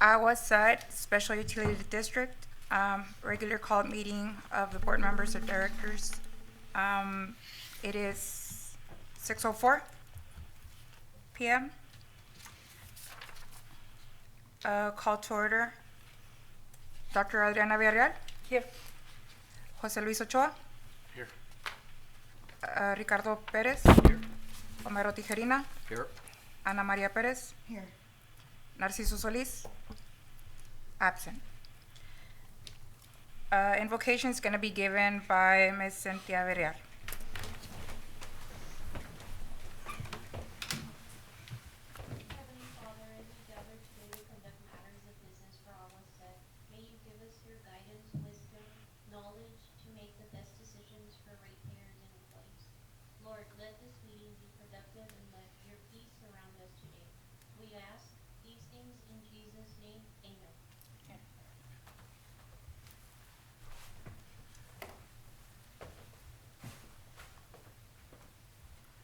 AGUA Special Utility District, regular called meeting of the board members and directors. It is 6:04 p.m. Call to order. Dr. Adriana Villarreal. Here. Jose Luis Ochoa. Here. Ricardo Perez. Here. Homero Tijerina. Here. Ana Maria Perez. Here. Narciso Solis. Absent. Invocation is going to be given by Ms. Cynthia Villarreal. Heavenly Father, as we gather today to conduct matters of business for our set, may you give us your guidance, wisdom, knowledge to make the best decisions for ratepayers and employees. Lord, let this meeting be productive and let your peace surround us today. We ask these things in Jesus' name. Amen.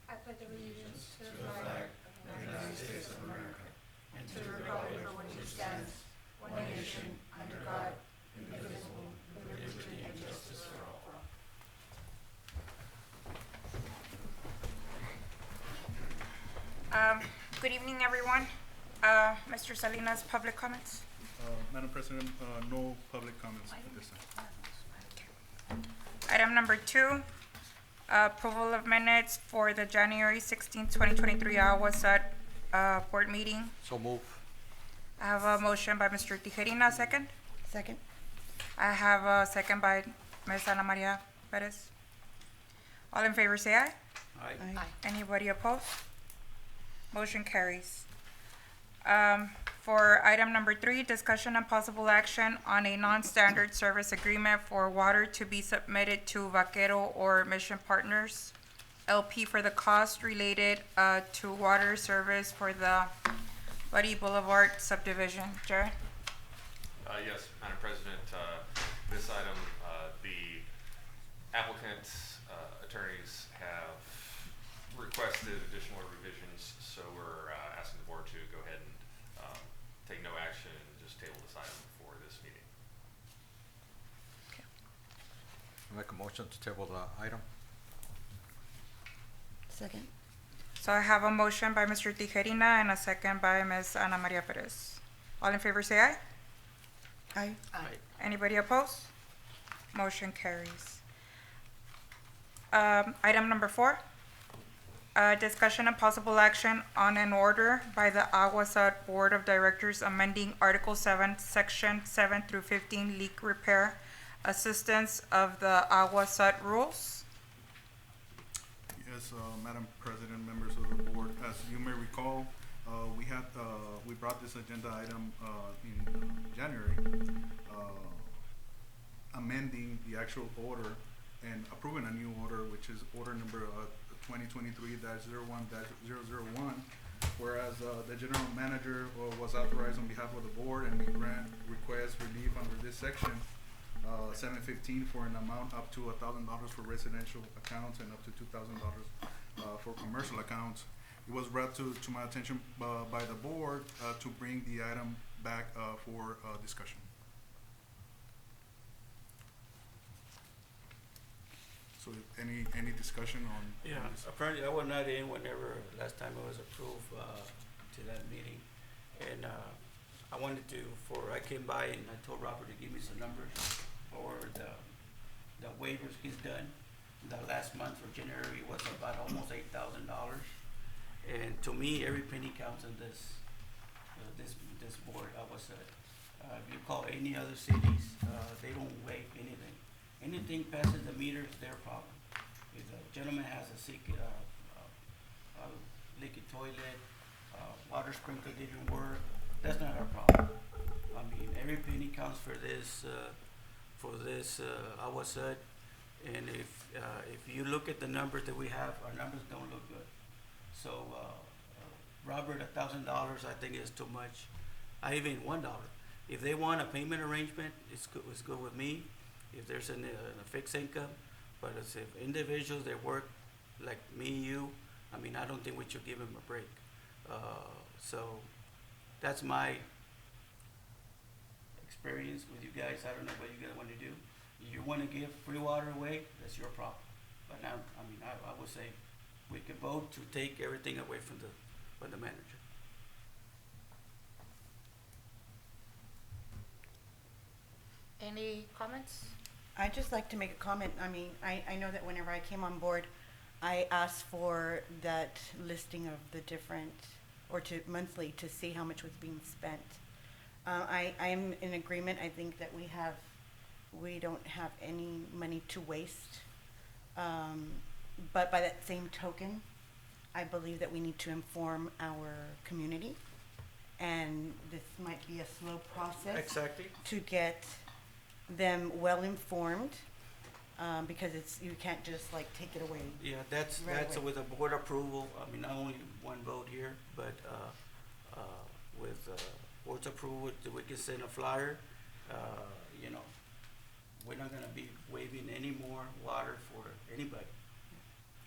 I pledge allegiance to the flag of the United States of America and to the republic for which it stands, one nation, under God, indivisible, with liberty and justice for all. Good evening, everyone. Mr. Salinas, public comments? Madam President, no public comments at this time. Item number 2, approval of minutes for the January 16, 2023 AGUA board meeting. So move. I have a motion by Mr. Tijerina, second. Second. I have a second by Ms. Ana Maria Perez. All in favor say aye. Aye. Anybody opposed? Motion carries. For item number 3, discussion and possible action on a non-standard service agreement for water to be submitted to Vaquero or Mission Partners LP for the cost related to water service for the Buddy Boulevard subdivision. Jared? Yes, Madam President, this item, the applicant's attorneys have requested additional revisions, so we're asking the board to go ahead and take no action and just table this item for this meeting. Make a motion to table the item. Second. So I have a motion by Mr. Tijerina and a second by Ms. Ana Maria Perez. All in favor say aye. Aye. Anybody opposed? Motion carries. Item number 4, discussion and possible action on an order by the AGUA Board of Directors amending Article 7, Section 7 through 15 leak repair assistance of the AGUA rules. Yes, Madam President, members of the board, as you may recall, we brought this agenda item in January, amending the actual order and approving a new order, which is order number 2023-01-001, whereas the general manager was authorized on behalf of the board and we grant request relief under this section 715 for an amount up to $1,000 for residential accounts and up to $2,000 for commercial accounts. It was brought to my attention by the board to bring the item back for discussion. So any discussion on? Yeah, on this? apparently I was not in whenever last time it was approved to that meeting. And I wanted to, I came by and I told Robert to give me some numbers for the waivers he's done. The last month for January was about almost $8,000. And to me, every penny counts in this board. If you call any other cities, they don't waive anything. Anything passes the meter is their problem. If a gentleman has a leaky toilet, water sprinkler didn't work, that's not our problem. I mean, every penny counts for this AGUA SUD. And if you look at the numbers that we have, our numbers don't look good. So, Robert, $1,000 I think is too much. I even $1. If they want a payment arrangement, it's good with me. If there's a fixed income, but as if individuals that work like me, you, I mean, I don't think we should give them a break. So that's my experience with you guys. I don't know what you guys wanna do. You wanna give free water away, that's your problem. But now, I mean, I would say we could vote to take everything away from the manager. Any comments? I'd just like to make a comment. I mean, I know that whenever I came on board, I asked for that listing of the different, or to monthly, to see how much was being spent. I am in agreement. I think that we don't have any money to waste. But by that same token, I believe that we need to inform our community. And this might be a slow process Exactly. to get them well informed, because you can't just like take it away. Yeah, that's Right away. with a board approval. I mean, not only one vote here, but with board's approval, we can send a flyer. You know, we're not gonna be waiving any more water for anybody.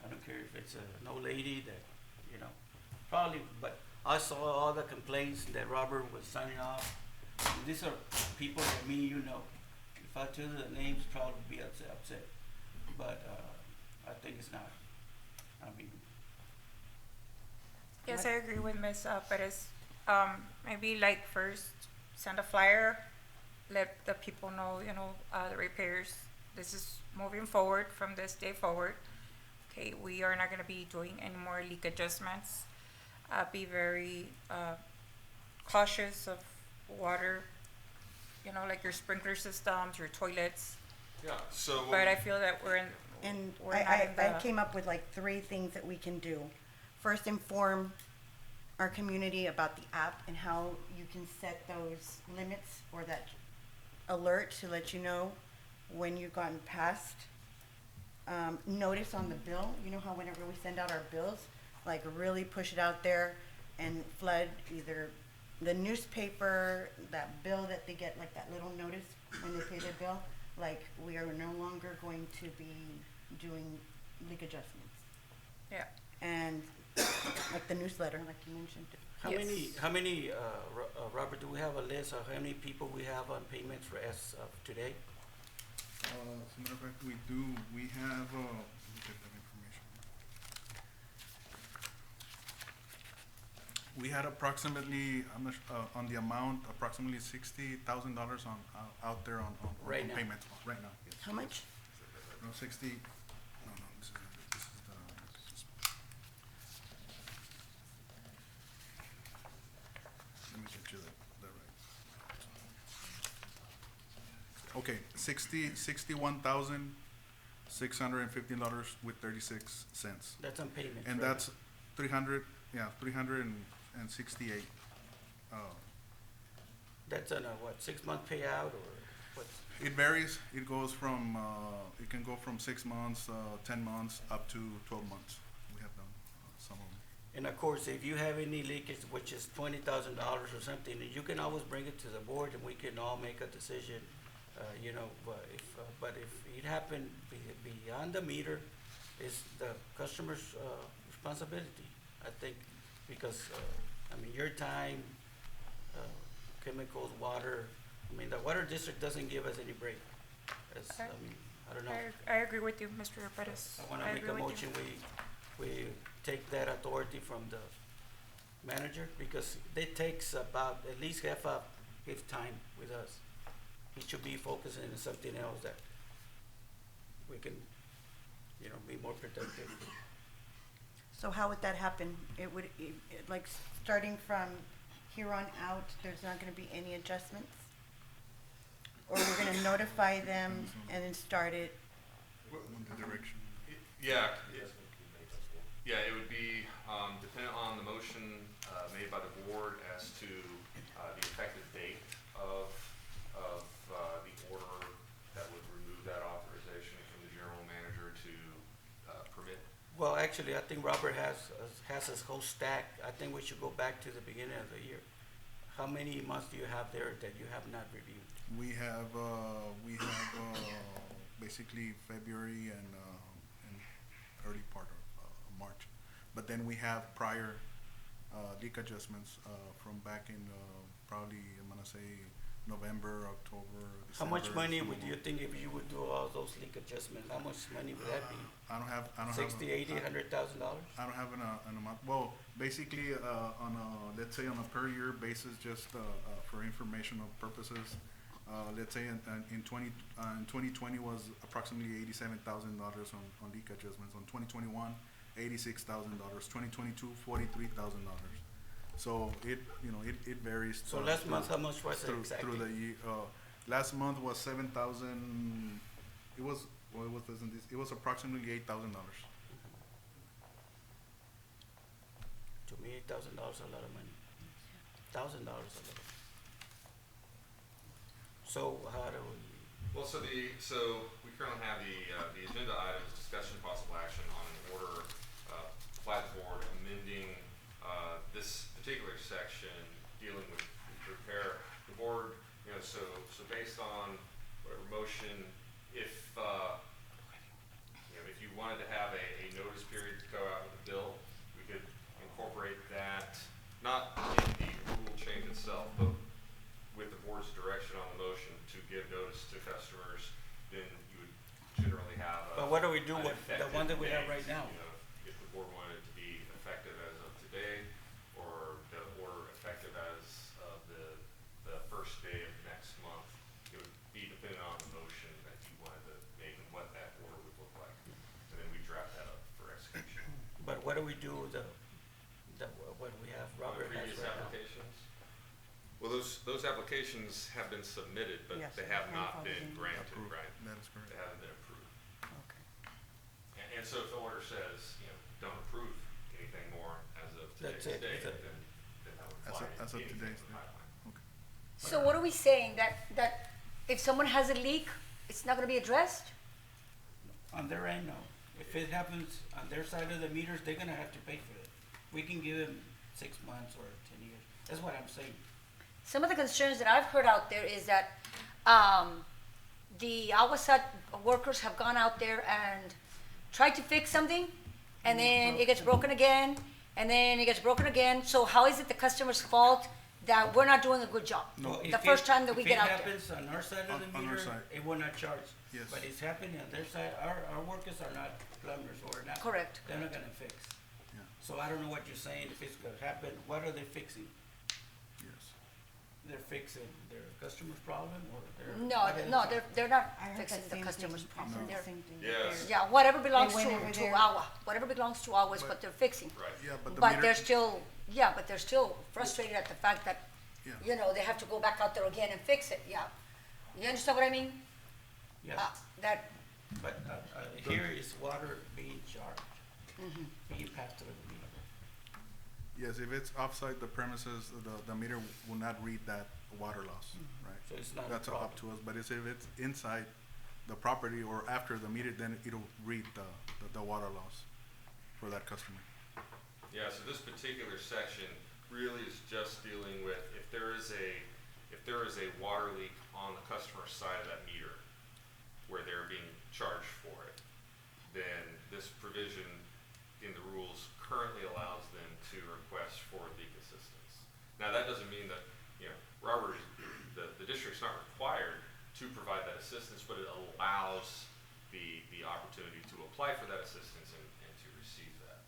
I don't care if it's an old lady that, you know, probably, but I saw all the complaints that Robert was signing off. These are people that me, you know. If I tell you the names, probably be upset. But I think it's not. I mean, Yes, I agree with Ms. Perez. Maybe like first send a flyer, let the people know, you know, the repairs. This is moving forward from this day forward. Okay, we are not gonna be doing any more leak adjustments. Be very cautious of water, you know, like your sprinkler systems, your toilets. Yeah, so. But I feel that we're And not in I the- came up with like 3 things that we can do. First, inform our community about the app and how you can set those limits or that alert to let you know when you've gotten past. Notice on the bill, you know how whenever we send out our bills, like really push it out there and flood either the newspaper, that bill that they get, like that little notice when they pay their bill, like we are no longer going to be doing leak adjustments. Yeah. And like the newsletter, like you mentioned. Yes. how many, Robert, do we have a list of how many people we have on payments for as of today? As a matter of fact, we have, let me get that information. We had approximately, I'm not, on the amount, approximately $60,000 on, out there on Right now. payments, right now, yes. How much? No, 60, no, this is the, let me get you that right. Okay, $61,615 with 36 cents. That's on payments, And right? that's 368. That's on a, what, 6-month payout or what? It varies. It goes from, it can go from 6 months, 10 months, up to 12 months. We have done some of them. And of course, if you have any leakage, which is $20,000 or something, you can always bring it to the board and we can all make a decision. You know, but if it happened beyond the meter, it's the customer's responsibility, I think, because, I mean, your time, chemicals, water, I mean, the water district doesn't give us any break. Okay. I mean, I don't know. I agree with you, Mr. Perez. I wanna make a motion, we take that authority from the manager, because it takes about at least half his time with us. He should be focusing on something else that we can, you know, be more productive. So how would that happen? Like, starting from here on out, there's not gonna be any adjustments? Or we're gonna notify them and then start it? In the direction. Yeah, it would be, dependent on the motion, made by the board as to, the effective date of the order that would remove that authorization from the general manager to, permit. Well, actually, I think Robert has his whole stack. I think we should go back to the beginning of the year. How many months do you have there that you have not reviewed? We have basically February and early part of March. But then we have prior leak adjustments from back in probably, I'm gonna say November, October, How much December, money some would more. you think if you would do all those leak adjustments? How much money would that be? I don't have. 60, 80, $100,000? I don't have an amount. Well, basically, on a, let's say on a per year basis, just for informational purposes, let's say in 2020 was approximately $87,000 on leak adjustments. On 2021, $86,000. 2022, $43,000. So it varies. So last month, how much was it through exactly? the year. Last month was 7,000. It was it was approximately $8,000. To me, $8,000 a lot of money. $1,000 a lot. So how do we? Well, so we currently have the agenda items, discussion possible action on an order, plat board amending, this particular section dealing with repair. The board, so based on whatever motion, if you wanted to have a notice period to go out with the bill, we could incorporate that, not in the rule change itself, but with the board's direction on the motion to give notice to customers, then you would generally have But what do we do an with the effective one that we have date, right now? If the board wanted it to be effective as of today, or the order effective as of the first day of next month, it would be dependent on the motion that you wanted to make and what that order would look like. And then we draft that up for execution. But what do we do with what we have, On Robert has previous right now? applications? Well, those applications have been submitted, but Yes, they have not grandfathered been in. granted, Approved. right? That is correct. They haven't been approved. Okay. And so if the order says, don't approve anything more as of That's today's it, date, that's it. then that would As apply of- as of anything today's in the date. pipeline. Okay. So what are we saying, that if someone has a leak, it's not gonna be addressed? On their end, no. If it happens on their side of the meters, they're gonna have to pay for it. We can give them 6 months or 10 years. That's what I'm saying. Some of the concerns that I've heard out there is that, the SUD workers have gone out there and tried to fix something, and then it gets broken again, and then it gets broken again. So how is it the customer's fault that we're not doing a good job? No. The first time that we get out If it there. happens on our side of the On our meter, side. it will not charge. Yes. But it's happening on their side, our workers are not plumbers or not. Correct. They're not gonna fix. Yeah. So I don't know what you're saying, if it's gonna happen, what are they fixing? Yes. They're fixing their customer's problem or their? No, what is no, it? they're not I heard fixing that the same customer's thing. I problem. heard the They're, same thing. Yes. yeah, whatever belongs went over to there. AGUA, whatever belongs to AGUA is But- what they're fixing. Right. Yeah, but the But meter. they're still, yeah, but they're still frustrated at the fact that, Yeah. they have to go back out there again and fix it, yeah. You understand what I mean? Yeah, That, but, here is water being charged, Mm-hmm. being passed through the meter. Yes, if it's outside the premises, the meter will not read that water loss, right? So it's not a That's up to us, but if it's inside the property or after the meter, then it'll read the water loss for that customer. Yeah, so this particular section really is just dealing with if there is a water leak on the customer side of that meter where they're being charged for it, then this provision in the rules currently allows them to request for leak assistance. Now, that doesn't mean that, Robert, the district's not required to provide that assistance, but it allows the opportunity to apply for that assistance and to receive that.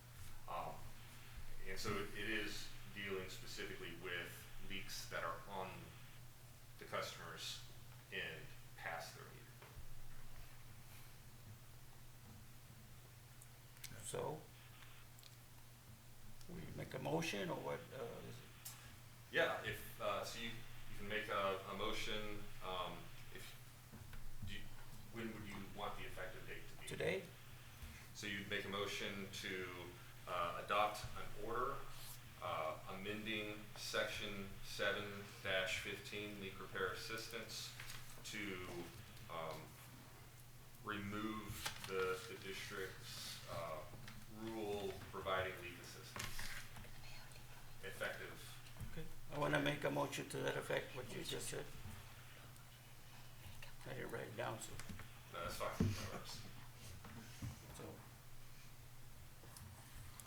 And so it is dealing specifically with leaks that are on the customer's end past their meter. So, we make a motion or what, is it? Yeah, if, so you can make a motion, when would you want the effective date to be? Today? So you'd make a motion to adopt an order amending section 7-15 leak repair assistance to remove the district's rule providing leak assistance effective. Okay, I wanna make a motion to that effect, what you just said. I didn't write it down, so, No, that's fine. That works. so,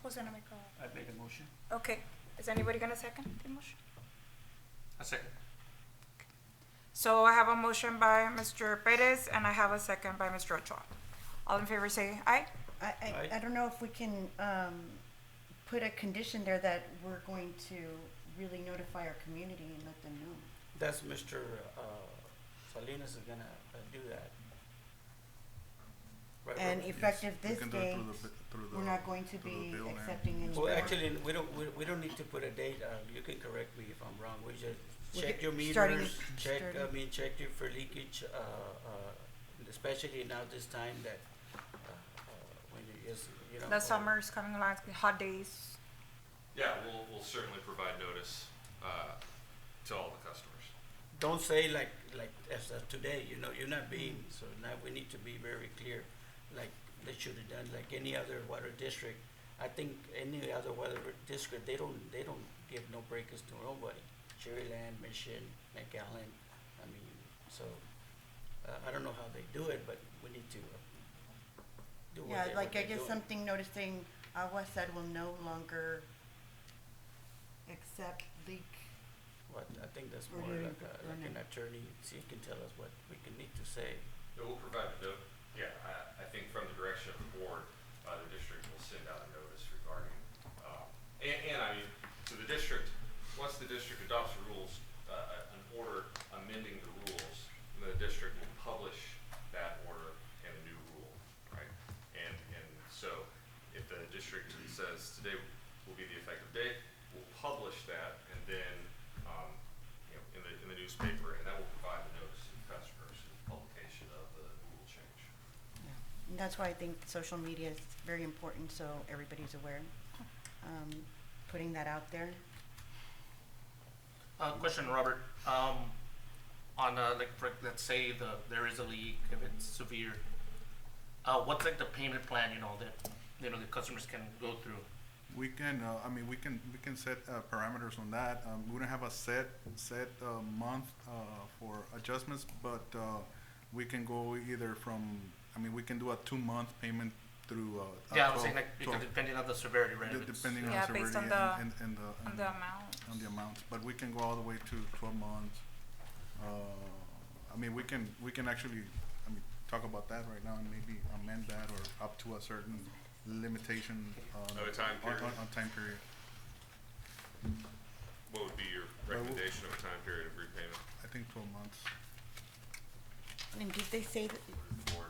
Who's gonna make I made a motion. Okay, is anybody gonna second the motion? A second. So I have a motion by Mr. Perez and I have a second by Mr. Ochoa. All in favor say aye. Aye. I don't know if we can, put a condition there that we're going to really notify our community and let them know. That's Mr. Salinas is gonna do that. Right, And Robert? effective We this can do it day, through the we're not going to through the be bill and- accepting any. Well, more. actually, we don't need to put a date, you can correct me if I'm wrong, we just We check get- your starting meters, it- check, starting- check you for leakage, especially now this time that, when it is, you know. The summer's coming along, it's gonna be hot days. Yeah, we'll certainly provide notice, to all the customers. Don't say like as of today, you know, you're not being, so now we need to be very clear, like they should have done like any other water district. I think any other water district, they don't give no breakers to nobody. Cherryland, Mission, McAllen, I mean, so, I don't know how they do it, but we need to do Yeah, whatever like I they're guess doing. something noticing Agua said will no longer accept leak. But I think that's Or more do- like or like an no. attorney, see, can tell us what we can need to say. Yeah, we'll provide a note, yeah, I think from the direction of the board, the district will send out a notice regarding, and I mean, to the district, once the district adopts the rules, an order amending the rules, the district will publish that order and a new rule, right? And so, if the district says today will be the effective date, we'll publish that, and then, you know, in the newspaper, and that will provide the notice to customers and publication of the rule change. And that's why I think social media is very important, so everybody's aware. Putting that out there. Question, Robert. On like, let's say there is a leak, if it's severe, what's like the payment plan, you know, that, you know, the customers can go through? We can, I mean, we can set parameters on that. We don't have a set month for adjustments, but we can go either from, I mean, we can do a 2-month payment through. Yeah, I was saying like, because depending on the severity, right? if it's- Depending on Yeah, the based severity on and On the amount. on the amounts, but we can go all the way to 12 months. I mean, we can actually, I mean, talk about that right now and maybe amend that or up to a certain limitation on. Of a time period? On time period. What would be your recommendation of a time period of repayment? I think 12 months. And did they say that? The board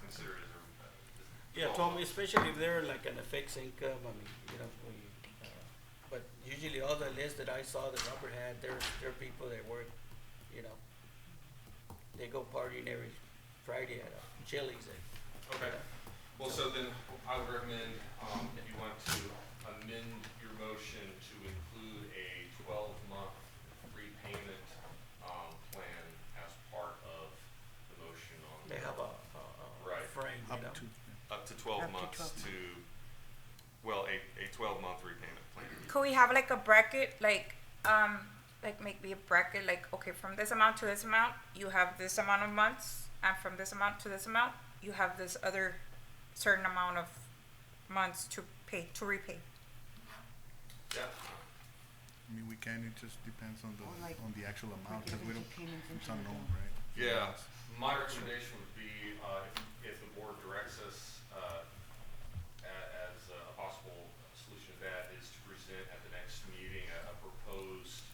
consider it as Yeah, Tom, especially if they're like on a fixed income, I mean, you know, but usually all the lists that I saw that Robert had, they're people that work, you know, they go partying every Friday at Chili's. Okay. Well, so then I would recommend, if you want to amend your motion to include a 12-month repayment, plan as part of the motion on. They have a Right. frame, you know. Up to 12 Up to months 12 to, well, a 12-month repayment plan. Could we have like a bracket, like maybe a bracket, like, okay, from this amount to this amount, you have this amount of months, and from this amount to this amount, you have this other certain amount of months to repay. Yeah. I mean, we can, it just depends on Or like on the actual amount, give because we it don't, to payments it's into unknown, the- right? Yeah, my recommendation would be, if the board directs us, as a possible solution to that, is to present at the next meeting a proposed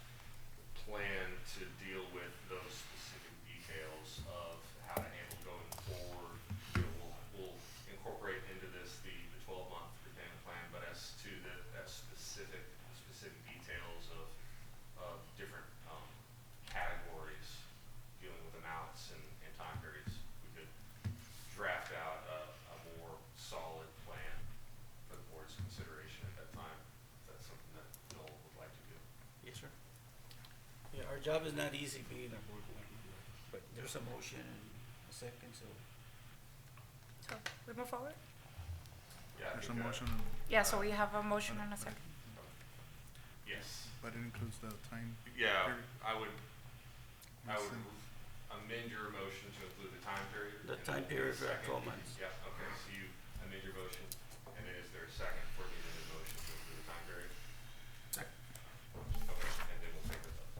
plan to deal with those specific details of how to handle going forward. You know, we'll incorporate into this the 12-month repayment plan, but as to the specific details of different, categories dealing with amounts and time periods, we could draft out a more solid plan for the board's consideration at that time, if that's something that Noel would like to do. Yes, sir. Yeah, our job is not easy being a board member, but there's a motion and a second, so. So we move forward? Yeah, I There's a think, motion, Yeah, so we have a motion and a second. yes. but it includes the time. Yeah, period. I would Listen. amend your motion to include the time period. The and time then period a for second. 12 months. Yeah, okay, so you amend your motion, and then is there a second for the amended motion to include the time period? Second. Okay, and then we'll take the vote.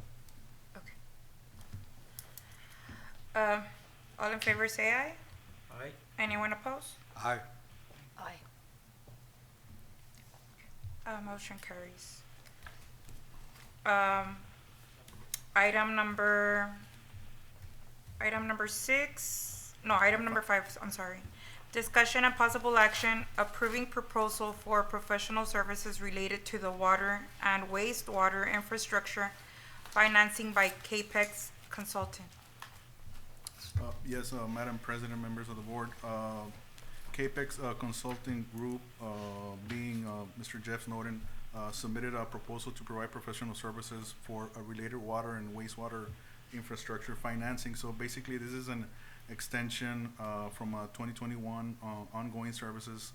Okay. in favor say aye. Aye. Anyone opposed? Aye. Aye. Motion carries. Item number 5, I'm sorry. Discussion and possible action approving proposal for professional services related to the water and wastewater infrastructure financing by CAPEX Consulting. Yes, Madam President, members of the board, CAPEX Consulting Group, being Mr. Jeff Snowden, submitted a proposal to provide professional services for a related water and wastewater infrastructure financing. So basically, this is an extension from 2021 ongoing services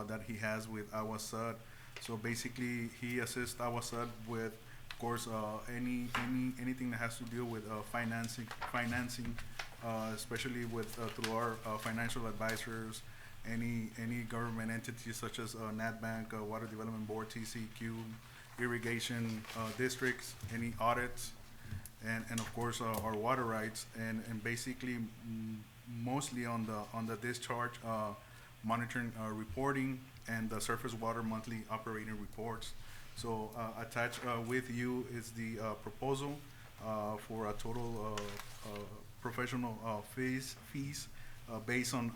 that he has with AGUA SUD. So basically, he assists AGUA SUD with, of course, anything that has to deal with financing, especially with through our financial advisors, any government entities such as NatBank, Water Development Board, TCQ, irrigation districts, any audits, and of course our water rights, and basically mostly on the discharge monitoring, reporting, and the surface water monthly operating reports. So attached with you is the proposal for a total professional fees based on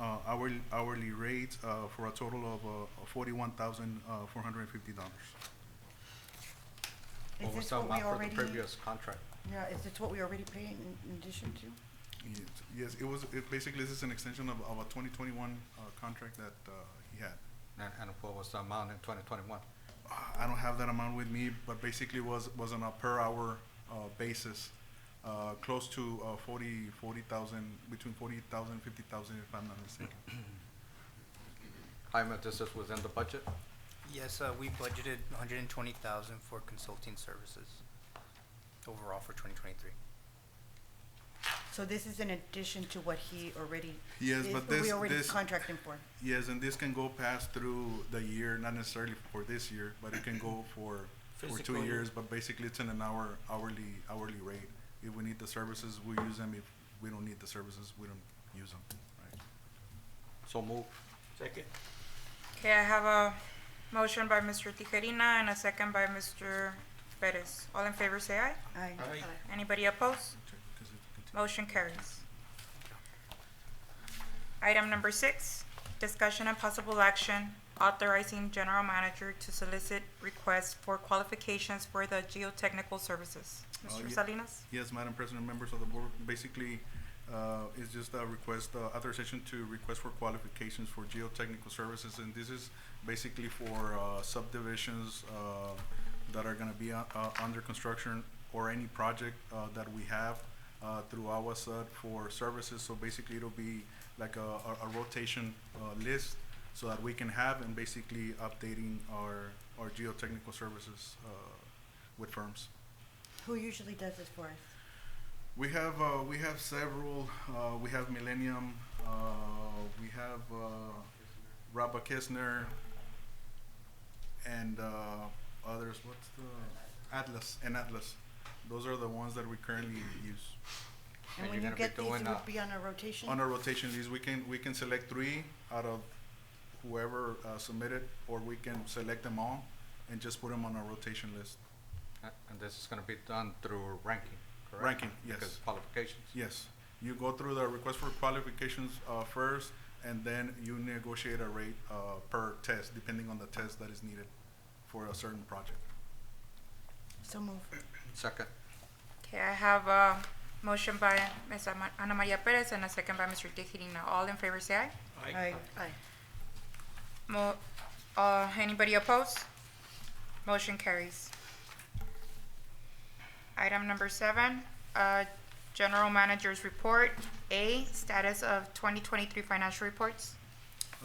hourly rates for a total of $41,450. What was the amount for the previous contract? Yeah, is this what we already pay in addition to? Yes, basically this is an extension of a 2021 contract that he had. And what was the amount in 2021? I don't have that amount with me, but basically was on a per hour basis, close to 40,000, between 40,000 and 50,000 if I'm not mistaken. Jaime, this is within the budget? Yes, we budgeted 120,000 for consulting services overall for 2023. So this is in addition to what he already Yes, is, but we already this contract him for. yes, and this can go past through the year, not necessarily for this year, but it can go for 2 Physical years. year. But basically, it's in an hourly rate. If we need the services, we use them. If we don't need the services, we don't use them. Right? So move. Second. Okay, I have a motion by Mr. Tijerina and a second by Mr. Perez. All in favor say aye. Aye. Aye. Anybody opposed? 'Cause it continues. Motion carries. Item number 6, discussion and possible action authorizing general manager to solicit requests for qualifications for the geotechnical services. Mr. ye- Salinas? Yes, Madam President, members of the board, basically, it's just a request, authorization to request for qualifications for geotechnical services, and this is basically for subdivisions that are gonna be under construction or any project that we have through AGUA SUD for services. So basically, it'll be like a rotation list so that we can have, and basically updating our geotechnical services with firms. Who usually does this for us? We have several. We have Millennium. We have Rabba Kistner, and others. What's the Atlas and Atlas? Those are the ones that we currently use. And And when you're you gonna be get these, doing, it would be on a rotation? On a rotation list, we can select 3 out of whoever submitted, or we can select them all and just put them on a rotation list. And this is gonna be done through ranking, correct? Ranking, yes. Because qualifications. Yes, you go through the request for qualifications first, and then you negotiate a rate per test, depending on the test that is needed for a certain project. So move. Second. Okay, I have a motion by Ms. Ana Maria Perez and a second by Mr. Tijerina. All in favor say aye. Aye. Anybody opposed? Motion carries. Item number 7, General Manager's Report. A, status of 2023 financial reports.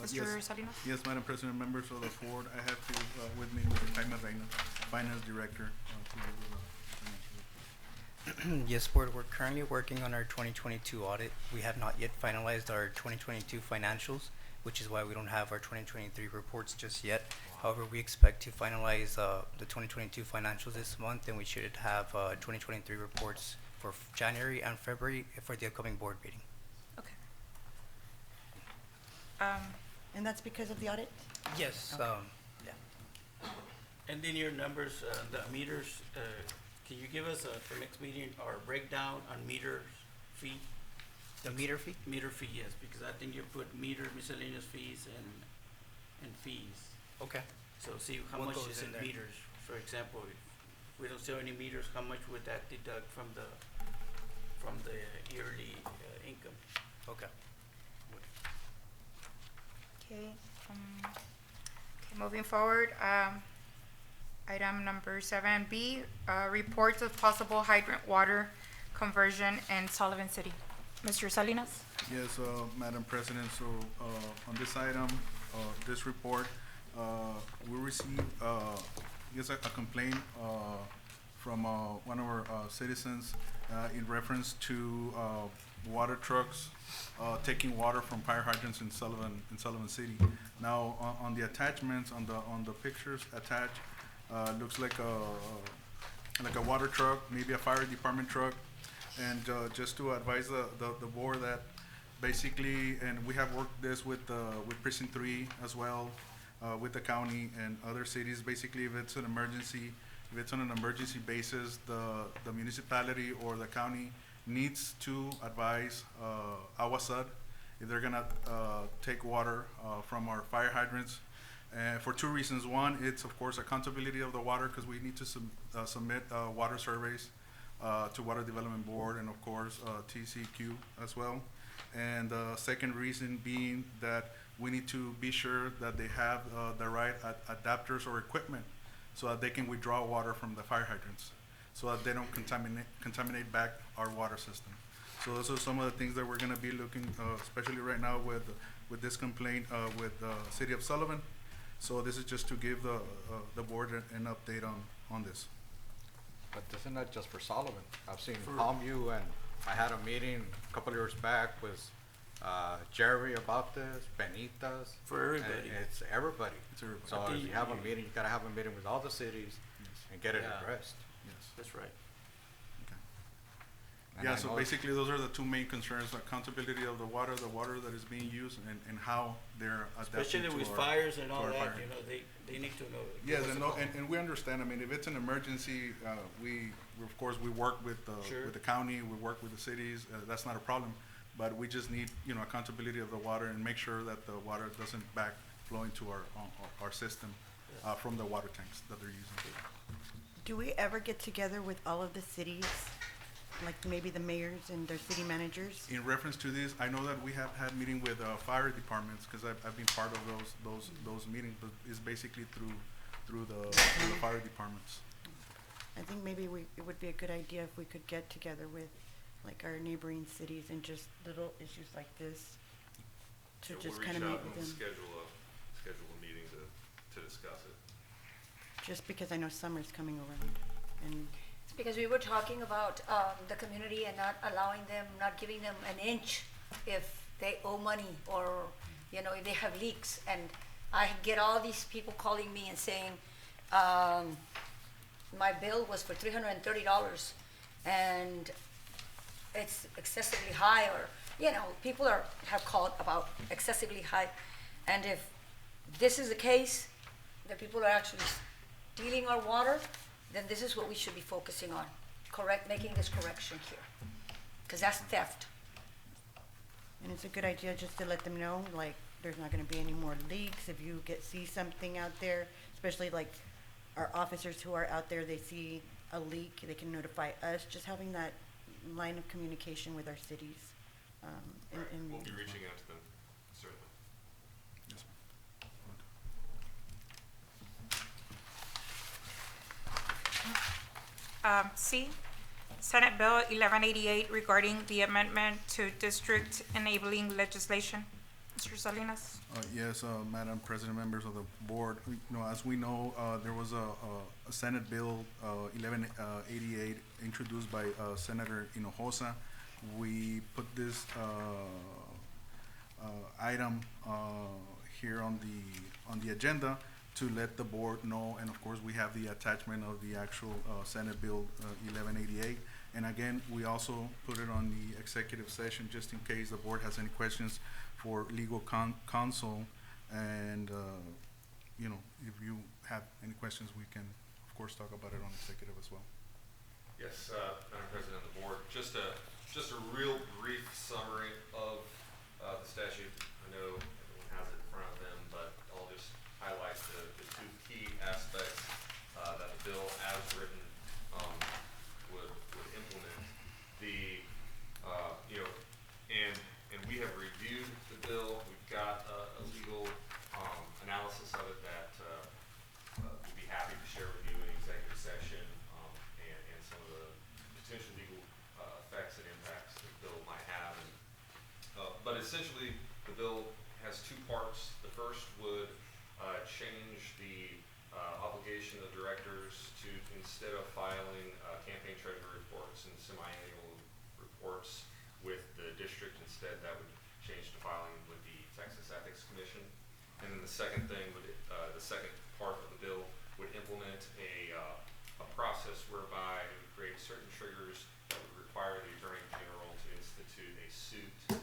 Mr. Yes. Salinas? Yes, Madam President, members of the board, I have here with me Mr. Jaime Reina, Finance Director. To give you the financial report. Yes, board, we're currently working on our 2022 audit. We have not yet finalized our 2022 financials, which is why we don't have our 2023 reports just yet. However, we expect to finalize the 2022 financials this month, and we should have 2023 reports for January and February for the upcoming board meeting. Okay. And that's because of the audit? Yes, yeah. And then your numbers, the meters, can you give us for next meeting, our breakdown on meters fee? The meter fee? Meter fee, yes, because I think you put meter miscellaneous fees and fees. Okay. So see how What much goes is in in there? meters. For example, if we don't sell any meters, how much would that deduct from the yearly income? Okay. Okay, moving forward, item number 7B, reports of possible hydrant water conversion in Sullivan City. Mr. Salinas? Yes, Madam President, so, on this item, this report, we received, a complaint, from, one of our, citizens, in reference to, water trucks, taking water from fire hydrants in Sullivan City. Now, on the attachments, on the pictures attached, looks like a water truck, maybe a fire department truck. And just to advise the board that basically, and we have worked this with Precinct 3 as well, with the county and other cities. Basically, if it's an emergency, if it's on an emergency basis, the municipality or the county needs to advise AGUA SUD if they're gonna take water from our fire hydrants. For two reasons. One, it's of course accountability of the water, because we need to submit water surveys to Water Development Board and of course TCQ as well. And the second reason being that we need to be sure that they have the right adapters or equipment so that they can withdraw water from the fire hydrants, so that they don't contaminate back our water system. So those are some of the things that we're gonna be looking, especially right now with this complaint with the City of Sullivan. So this is just to give the board an update on this. But isn't that just for Sullivan? I've seen Palmview, and I had a meeting a couple of years back with Jerry about this, Peñitas. For everybody. And it's everybody. It's everybody. So I if think you have a meeting, you gotta have a meeting with all the cities and get it Yeah. addressed. Yes. That's right. And Yeah, I so know- basically those are the two main concerns: accountability of the water that is being used, and how they're adapting Especially to with our- fires and all our that, fire. you know, they need to know. Yes, Give us and, a no, call. and we understand. I mean, if it's an emergency, we of course we work with Sure. the county, we work with the cities. That's not a problem, but we just need accountability of the water and make sure that the water doesn't back flow into our system from the water tanks that they're using. Do we ever get together with all of the cities, like maybe the mayors and their city managers? In reference to this, I know that we have had meeting with fire departments, because I've been part of those meetings, but it's basically through the fire departments. I think maybe it would be a good idea if we could get together with like our neighboring cities and just little issues like this to Yeah, just we'll kind of reach meet out with and them. schedule a meeting to discuss it. Just because I know summer's coming around and It's because we were talking about the community and not allowing them, not giving them an inch if they owe money or, if they have leaks. And I get all these people calling me and saying, my bill was for $330 and it's excessively high, or, people have called about excessively high. And if this is the case, that people are actually stealing our water, then this is what we should be focusing on, making this correction here, because that's theft. And it's a good idea just to let them know, like, there's not gonna be any more leaks. If you see something out there, especially like our officers who are out there, they see a leak, they can notify us. Just having that line of communication with our cities. Right, and we'll be reaching out to them, certainly. Yes, C, Senate Bill 1188 regarding the amendment to district enabling legislation. Mr. Salinas? Yes, Madam President, members of the board, as we know, there was a Senate Bill 1188 introduced by Senator Hinojosa. We put this item here on the agenda to let the board know, and of course we have the attachment of the actual Senate Bill 1188, And again, we also put it on the executive session just in case the board has any questions for legal counsel. And, you know, if you have any questions, we can, of course, talk about it on executive as well. Yes, Madam President of the Board, just a real brief summary of the statute. I know everyone has it in front of them, but I'll just highlight the two key aspects that the bill as written would implement. The you know, and we have reviewed the bill. We've got a legal analysis of it that we'd be happy to share with you in executive session, and some of the potential legal effects and impacts the bill might have. And, but essentially, the bill has two parts. The first would change the obligation of directors to, instead of filing campaign treasury reports and semi-annual reports with the district, instead that would change to filing with the Texas Ethics Commission. And then the second thing would, the second part of the bill would implement a process whereby it would create certain triggers that would require the Attorney General to institute a suit to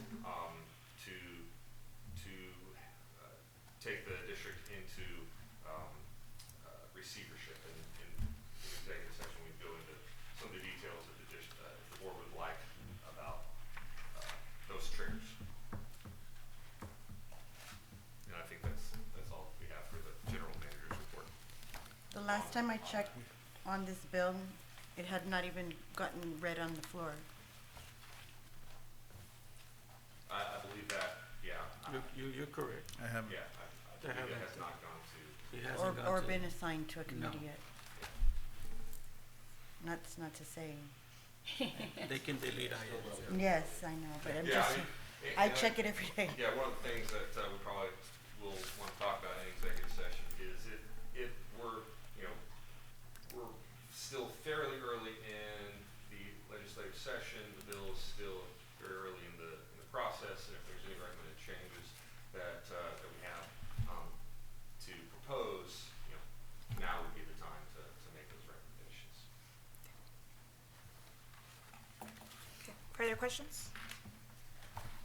take the district into receivership. And in the executive session, we go into some of the details that the board would like about those triggers. And I think that's all we have for the general manager's report. The last time I checked on this bill, it had not even gotten read on the floor. I believe that, yeah. You're correct. I have, Yeah, I believe it has not gone to. It hasn't gone Or to- been assigned to a committee No. yet. That's not to say, They can delete items. yes, I know, but I'm Yeah, just, mean, I check it every day. Yeah, one of the things that we probably will want to talk about in executive session is if we're, you know, we're still fairly early in the legislative session, the bill is still very early in the process, and if there's any recommended changes that we have to propose, you know, now would be the time to make those recommendations. Okay, further questions?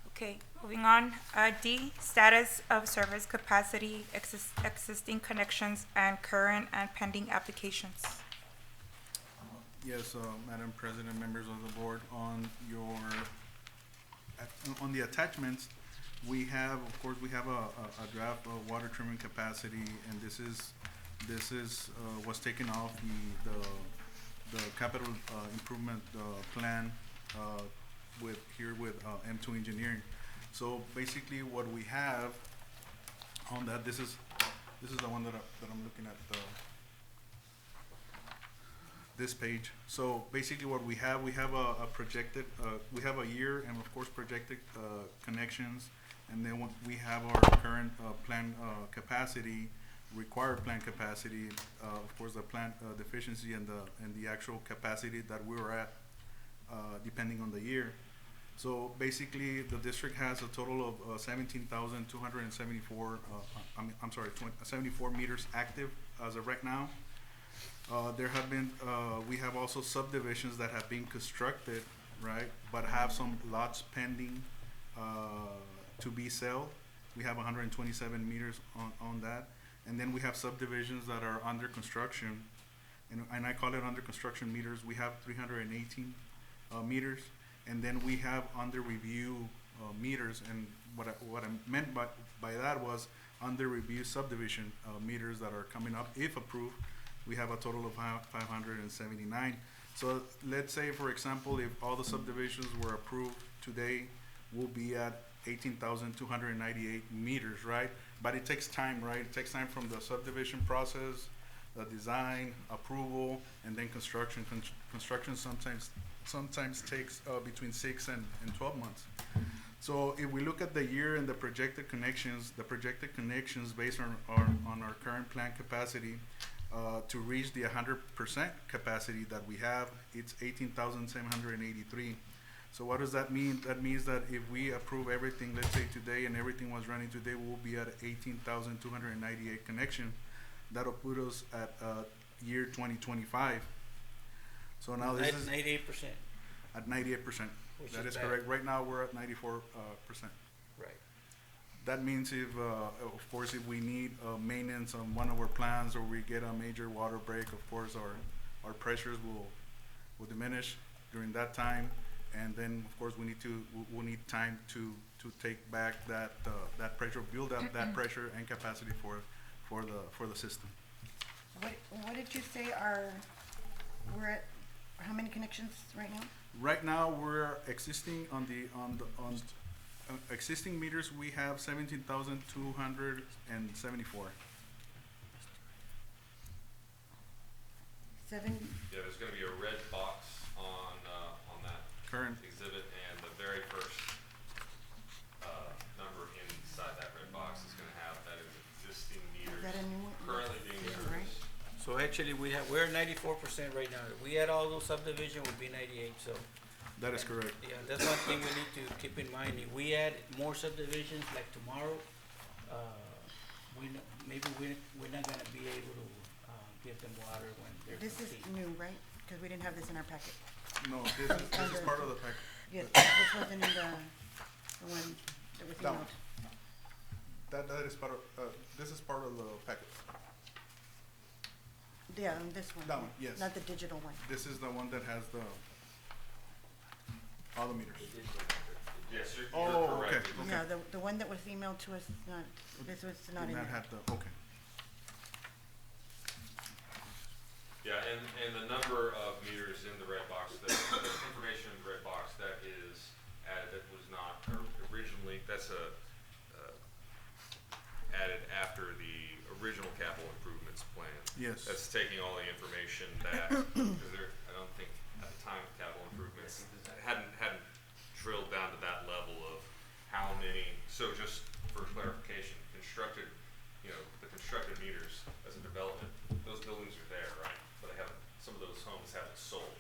Okay, moving on. D, status of service capacity, existing connections, and current and pending applications. yes, Madam President, members of the board, on the attachments, we have, of course, we have a draft of water treatment capacity, and this is was taken off the capital improvement plan with M2 Engineering. So basically, what we have on that, this is the one that I'm looking at, this page. So basically, what we have a projected, we have a year and of course projected connections, and then we have our current plan capacity, required plant capacity, of course the plant deficiency and the actual capacity that we were at, depending on the year. So basically, the district has a total of 17,274. I'm sorry, 74 meters active as of right now. There have been, we have also subdivisions that have been constructed, right, but have some lots pending to be sold. We have 127 meters on that. And then we have subdivisions that are under construction, and I call it under construction meters. We have 318 meters, and then we have under review meters. And what I meant by that was under review subdivision meters that are coming up if approved. We have a total of 579. So let's say, for example, if all the subdivisions were approved today, we'll be at 18,298 meters, right? But it takes time, right? It takes time from the subdivision process, the design, approval, and then construction. Construction sometimes takes between 6 and 12 months. So if we look at the year and the projected connections based on our current plant capacity, to reach the 100% capacity that we have, it's 18,783. So what does that mean? That means that if we approve everything, let's say today, and everything was running today, we'll be at 18,298 connection. That'll put us at year 2025. So now this is 98%. At 98%. Which That is is bad. correct. Right now, we're at 94%. Right. That means if, of course, if we need maintenance on one of our plants or we get a major water break, of course, our pressures will diminish during that time. And then, of course, we'll need time to take back that pressure, build up that pressure and capacity for the system. What did you say we're at, how many connections right now? Right now, we're existing on existing meters, we have 17,274. Seven, Yeah, there's gonna be a red box on that Current, exhibit, and the very first, number inside that red box is gonna have that is existing meters that a new one? currently being Yeah, serviced. right. So actually, we're 94% right now. If we had all those subdivision, we'd be 98, so. that is correct. Yeah, that's one thing we need to keep in mind. If we add more subdivisions like tomorrow, we're not gonna be able to, give them water when they're This is complete. new, right? Because we didn't have this in our packet. No, this is part of the pack. Yes, this wasn't in the one that was That one. emailed. That is part of, this is part of the packet. Yeah, and this one. That one, yes. Not the digital one. This is the one that has all the meters. Yes, you're Oh, correct. okay. Yeah, the one that was emailed to us is not, this was not Did in not there. have the, okay. Yeah, and the number of meters in the red box, the information in the red box that is added, that was not originally, that's added after the original capital improvements plan. Yes. That's taking all the information that, because there, I don't think at the time of capital improvements, hadn't drilled down to that level of how many, so just for clarification, the constructed meters as a development, those buildings are there, right? But some of those homes haven't sold,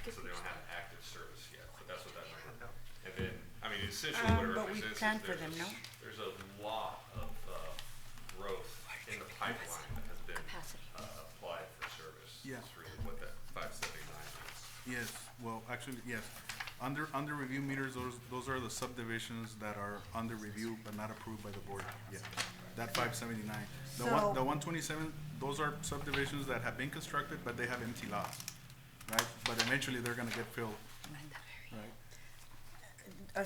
so they don't have active service yet, but that's what that number. And then, I mean, essentially what it But we represents is planned for them, no? there's a lot of, growth in the pipeline that has been, Capacity. applied for service. Yeah. That's really what that 579 is. Yes, well, actually, yes. Under review meters, those are the subdivisions that are under review but not approved by the board yet. That 579. The So- 127, those are subdivisions that have been constructed, but they have empty lots, right? But eventually, they're gonna get filled, right?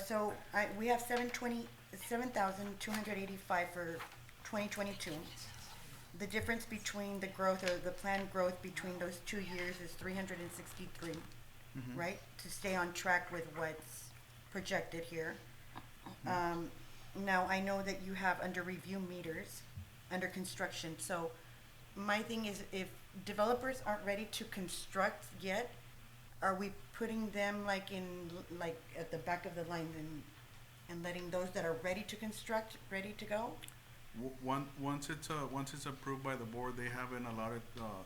So we have 7,285 for 2022. The difference between the growth or the planned growth between those 2 years is 363, right? To stay on track with what's projected here. Now, I know that you have under review meters, under construction, so my thing is if developers aren't ready to construct yet, are we putting them like at the back of the line and letting those that are ready to construct, ready to go? Once it's approved by the board, they have an allotted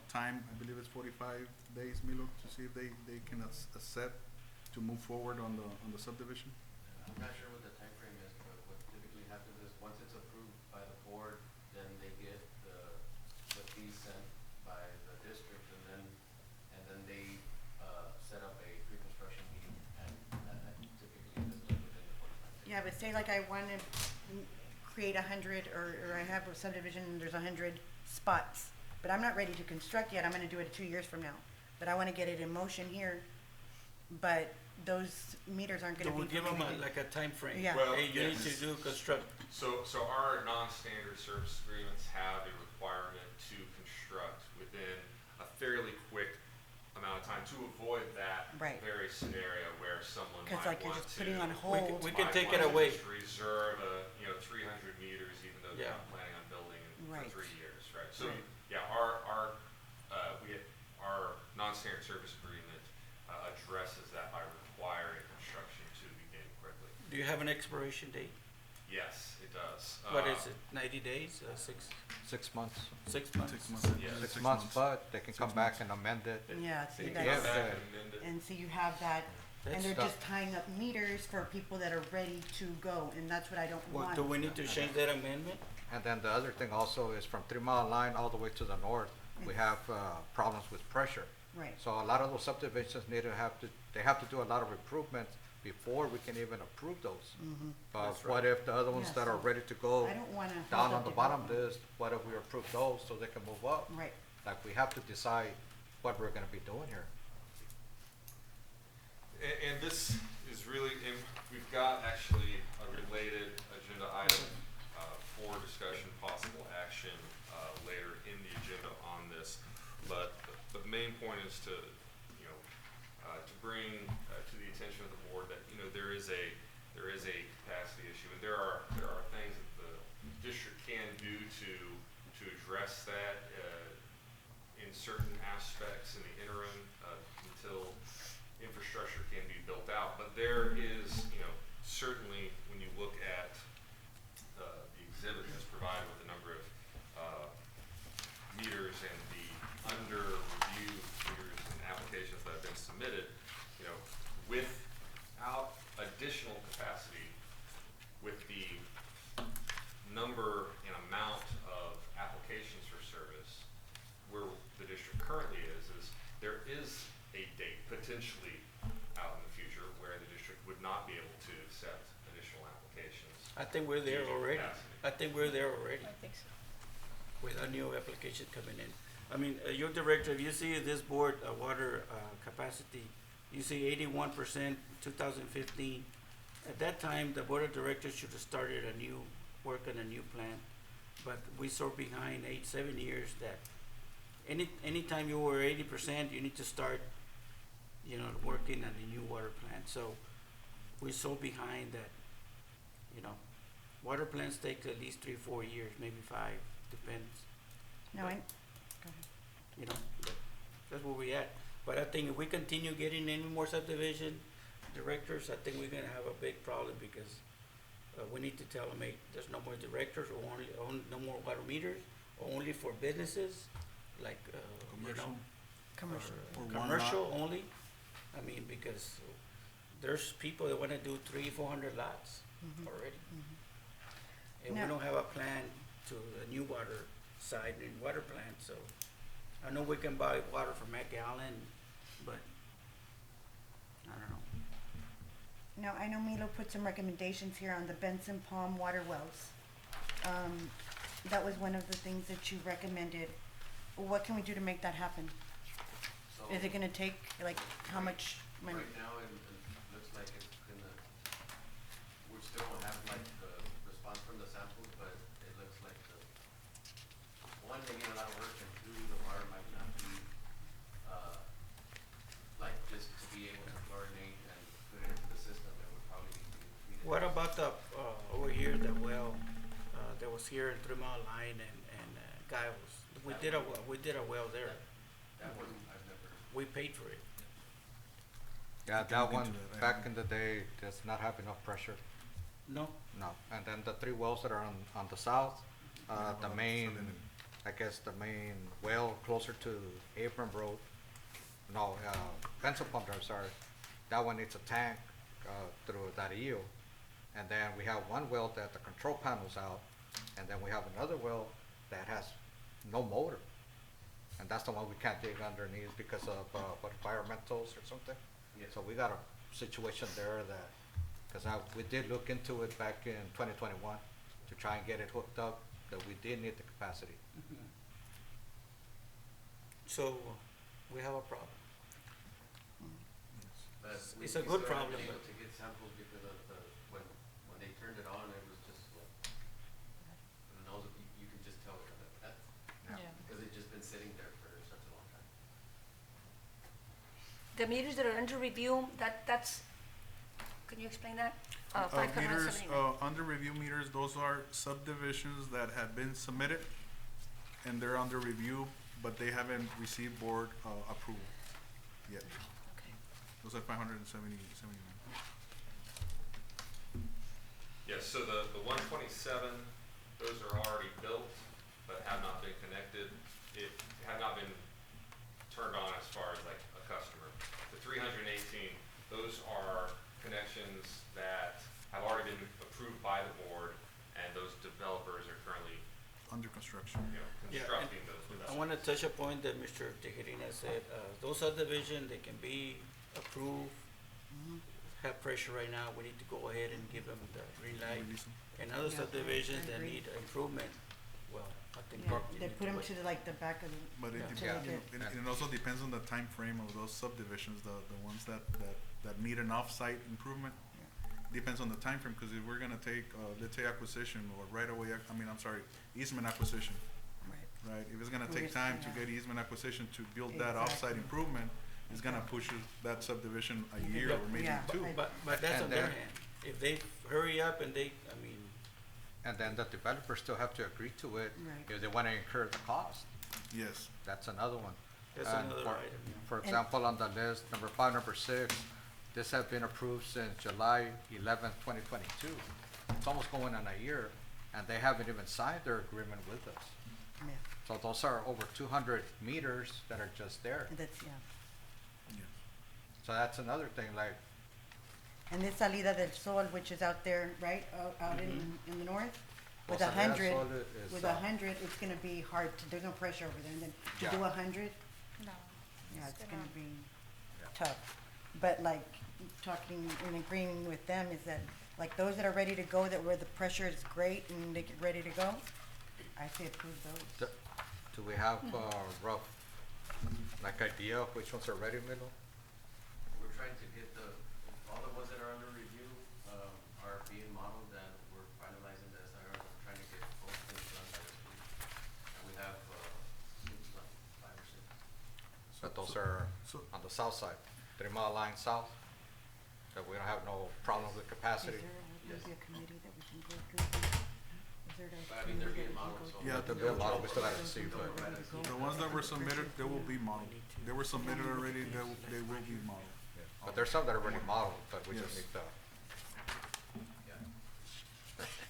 time, I believe it's 45 days, Milo, to see if they can accept to move forward on the subdivision. I'm not sure what the timeframe is, but what typically happens is once it's approved by the board, then they get the fees sent by the district, and then they set up a pre-construction meeting, and that typically is within the 45 days. Yeah, but say like I want to create 100, or I have a subdivision and there's 100 spots, but I'm not ready to construct yet, I'm gonna do it 2 years from now. But I wanna get it in motion here, but those meters aren't So gonna be. we'll give them completed. like a time frame. Yeah. Well, Hey, you need yes. to do construct. So our non-standard service agreements have a requirement to construct within a fairly quick amount of time to avoid that Right. very scenario where someone might 'Cause like you're want just to. putting on hold. We can might take want it to away. just reserve 300 meters even though they're Yeah. not planning on building it Right. for 3 years, right? So, Right. yeah, our non-standard service agreement addresses that by requiring construction to begin quickly. Do you have an expiration date? Yes, it does. What is it, 90 days, 6 6 months. 6 months? 6 months. Yeah. 6 months, but they can come back and amend it. Yeah, see, They that's. can Yeah, come back the- and amend it. And so you have that, and That's they're tough. just tying up meters for people that are ready to go, and that's what I don't Well, want. do we need to change that amendment? And then the other thing also is from 3 Mile Line all the way to the north, we have, problems with pressure. Right. So a lot of those subdivisions they have to do a lot of improvements before we can even approve those. But what if the other ones Yeah, that are so ready to go I don't wanna down hold on up the bottom development. list, what if we approve those so they can move up? Right. Like, we have to decide what we're gonna be doing here. And this is really, and we've got actually a related agenda item for discussion, possible action later in the agenda on this. But the main point is to, to bring to the attention of the board that, there is a capacity issue. And there are things that the district can do to address that in certain aspects in the interim until infrastructure can be built out. But there is, certainly when you look at the exhibit that's provided with a number of meters and the under review meters and applications that have been submitted, without additional capacity, with the number and amount of applications for service, where the district currently is there is a date potentially out in the future where the district would not be able to accept additional applications. I think we're there due to already. capacity. I think we're there already I think so. with a new application coming in. I mean, your director, if you see this board, water, capacity, you see 81%, 2015. At that time, the board of directors should have started a new, work on a new plan. But we so behind 7 years that anytime you were 80%, you need to start, working on a new water plant. So we're so behind that, water plants take at least 3-4 years, maybe 5, depends. No, I, That's where we at. But I think if we continue getting any more subdivision directors, I think we're gonna have a big problem because we need to tell them, hey, there's no more directors or no more water meters, or only for businesses, like, commercial. Or one commercial only. I mean, because there's people that wanna do 300-400 lots already. And we Now- don't have a plan to a new water side and water plant, so I know we can buy water from McAllen, but I don't know. Now, I know Milo put some recommendations here on the Bensten Palm water wells. That was one of the things that you recommended. What can we do to make that happen? So, Is it gonna take, like, how much money? right now, it looks like it's gonna, we still don't have like the response from the samples, but it looks like one, they need a lot of work, and two, the water might not be, like, just to be able to chlorinate and put it into the system, it would probably be treated. What about the, over here, the well, that was here in 3 Mile Line and Giles? We did a well there. That one, I've never. We paid for it. Yeah, can that look one, into that, back yeah. in the day, does not have enough pressure. No? No, and then the 3 wells that are on the south, the well, main, Sullivan. I guess the main well closer to Abram Road, no, Bensten Palm Drive, sorry, that one needs a tank, through that eel. And then we have one well that the control panel's out, and then we have another well that has no motor. And that's the one we can't dig underneath because of, environmentals or something. Yes. So we got a situation there that, cause we did look into it back in 2021 to try and get it hooked up, that we did need the capacity. So, we have a problem. But It's a we good still haven't problem, been able but- to get samples because of when they turned it on, it was just like, you can just tell that, because it's just been sitting there for such a long time. The meters that are under review, that's, can you explain that? Meters, under review meters, those are subdivisions that have been submitted and they're under review, but they haven't received board, approval yet. Okay. Those are 579. Yes, so the 127, those are already built, but have not been connected. It have not been turned on as far as like a customer. The 318, those are connections that have already been approved by the board, and those developers are currently under construction. you know, Yeah, constructing those I developments. want to touch a point that Mr. Tejerina said, those subdivisions, they can be approved, have pressure right now, we need to go ahead and give them the green light. Release 'em. And other Yeah, subdivisions I that agree. need improvement, well, I think. Yeah, you they need put them wait. to like the back of the, But it, Yeah. dep- Yeah. you know, and it also depends on the time frame of those subdivisions, the ones that need an off-site improvement. Depends on the time frame, because if we're gonna take, let's say acquisition or right-of-way, easement acquisition, right. right? If it's gonna We're take just- time to yeah. get easement acquisition to build that off-site Exactly. improvement, it's gonna push that subdivision a year Yeah. or maybe Yeah. two. But that's And on their then- hand. If they hurry up and they, I mean, And then the developers still have to agree to it Right. if they wanna incur the cost. Yes, That's another one. that's And another for- item, yeah. For example, on the list, number 5, number 6, this has been approved since July 11th, 2022. It's almost going on a year, and they haven't even signed their agreement with us. Yeah, So those are over 200 meters that are just there. and that's, yeah. yes. So that's another thing, like, And this Salida del Sol, which is out there, right, out in the north, with Well, a Salida del 100, Sol is, with 100, it's gonna be hard to, there's no pressure over there, and then to Yeah. do 100, No. yeah, it's gonna be Yeah. tough. But like, talking and agreeing with them is that, like, those that are ready to go, that where the pressure is great and they get ready to go, I say approve those. do we have a rough, like, idea of which ones are ready, Milo? We're trying to get all the ones that are under review, are being modeled, and we're finalizing the SIRs, we're trying to get both things done by this week. And we have, like 5 or 6. But those are So- on the south side, 3-mile line south, that we don't have no problem with Is capacity. there maybe a committee that we can go through? Is there a But I mean, they're committee being that we modeled, can so. go Yeah, There'll be a lot, we still gotta see, but, The ones that were submitted, they will be modeled. They were submitted already, they will be modeled. yeah. But there's some that are already modeled, but we just Yes. need to,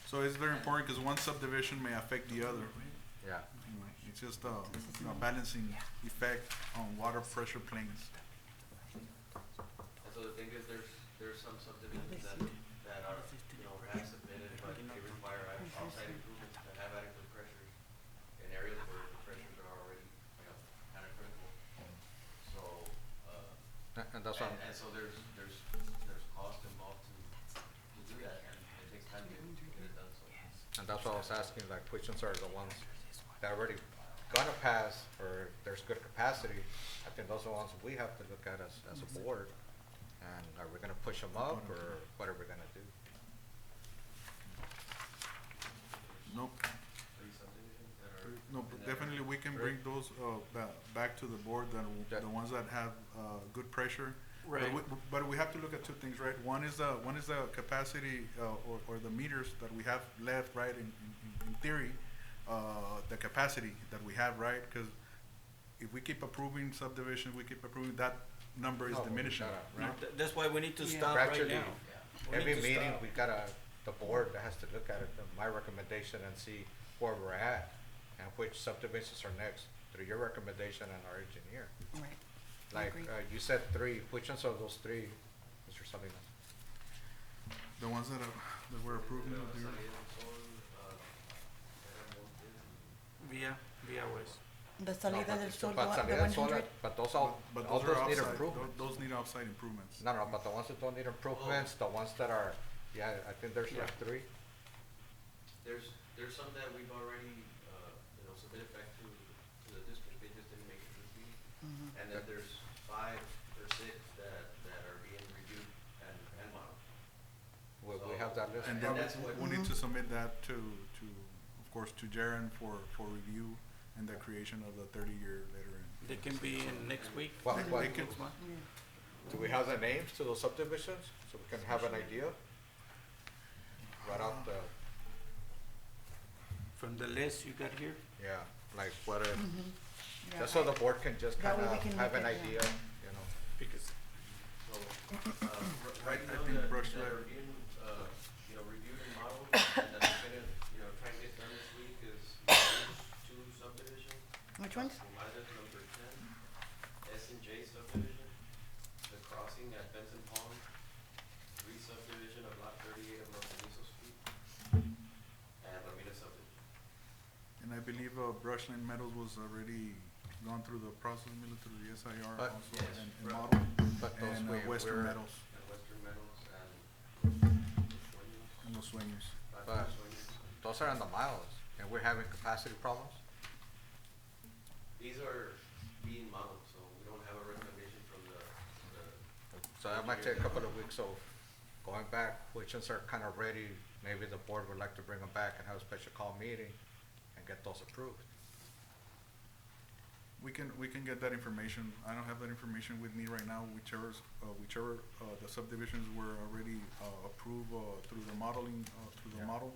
So it's very important, because one subdivision may affect the other. yeah. You know, it's just a, balancing effect on water pressure planes. And so the thing is, there's some subdivisions that are, have submitted, but they require outside improvements that have adequate pressures in areas where the pressures are already, kind of critical. So, And that's what, and so there's cost involved to do that, and it takes time to get it done, so. and that's what I was asking, like, which ones are the ones that are already gonna pass, or there's good capacity. I think those are the ones we have to look at as a board. And are we gonna push them up, or what are we gonna do? Nope. 3 subdivisions that are. No, but definitely we can bring those, back to the board, Yeah. the ones that have, good pressure. Right. But we have to look at 2 things, right? One is the capacity, or the meters that we have left, right, in theory, the capacity that we have, right? Because if we keep approving subdivisions, we keep approving, that number is No, we diminishing, gotta- right? No, that's why we need to Yeah. stop right Gradually, now. We every need to meeting, stop. we gotta, the board has to look at it, my recommendation, and see where we're at, and which subdivisions are next, through your recommendation and our engineer. Right. I Like, agree. you said 3, which ones of those 3, Mr. Salinas? The ones that we're approving of the. Via West. The No, Salida but del Sol, but the Salida del Sol, 100? But those all, But all those are those need outside, improvement. those need outside improvements. No, but the ones that don't need improvements, the ones that are, yeah, I think there's like 3. There's some that we've already, submitted back to the district, they just didn't make it this week. Mhm. And then there's 5 or 6 that are being reviewed and modeled. We have that list. And And then that's what- we need to submit that to, of course, to Jaren for review and the creation of the 30-year letter. They can be in next week. What- next what- week, next month. Yeah. Do we have the names to those subdivisions, so we can have an idea? Right off the, From the list you got here, yeah, like what, Yeah, just so the board can just That way kinda we can have look an at, yeah. idea, you know? because So, right I now, think that brush that light. are being, reviewed and modeled, and that we're gonna, try and get done this week is these 2 subdivisions. Which ones? Cuevitas number 10, S&J subdivision, the crossing at Bensten Palm, re-subdivision of lot 38 of Los Cenizos Street, and Lamina subdivision. And And I believe Brushland Metals was already gone through the process, through the SIR But- also, Yes, and right. model, But those and we, Western we're, Metals, And Western Metals and Los Sueños. But- those are in the miles, and we're having capacity problems. These are being modeled, so we don't have a recommendation from the So that might take a couple of weeks, so going back, which ones are kind of ready, maybe the board would like to bring them back and have a special call meeting and get those approved. We can get that information. I don't have that information with me right now, whichever the subdivisions were already approved through the modeling, through the model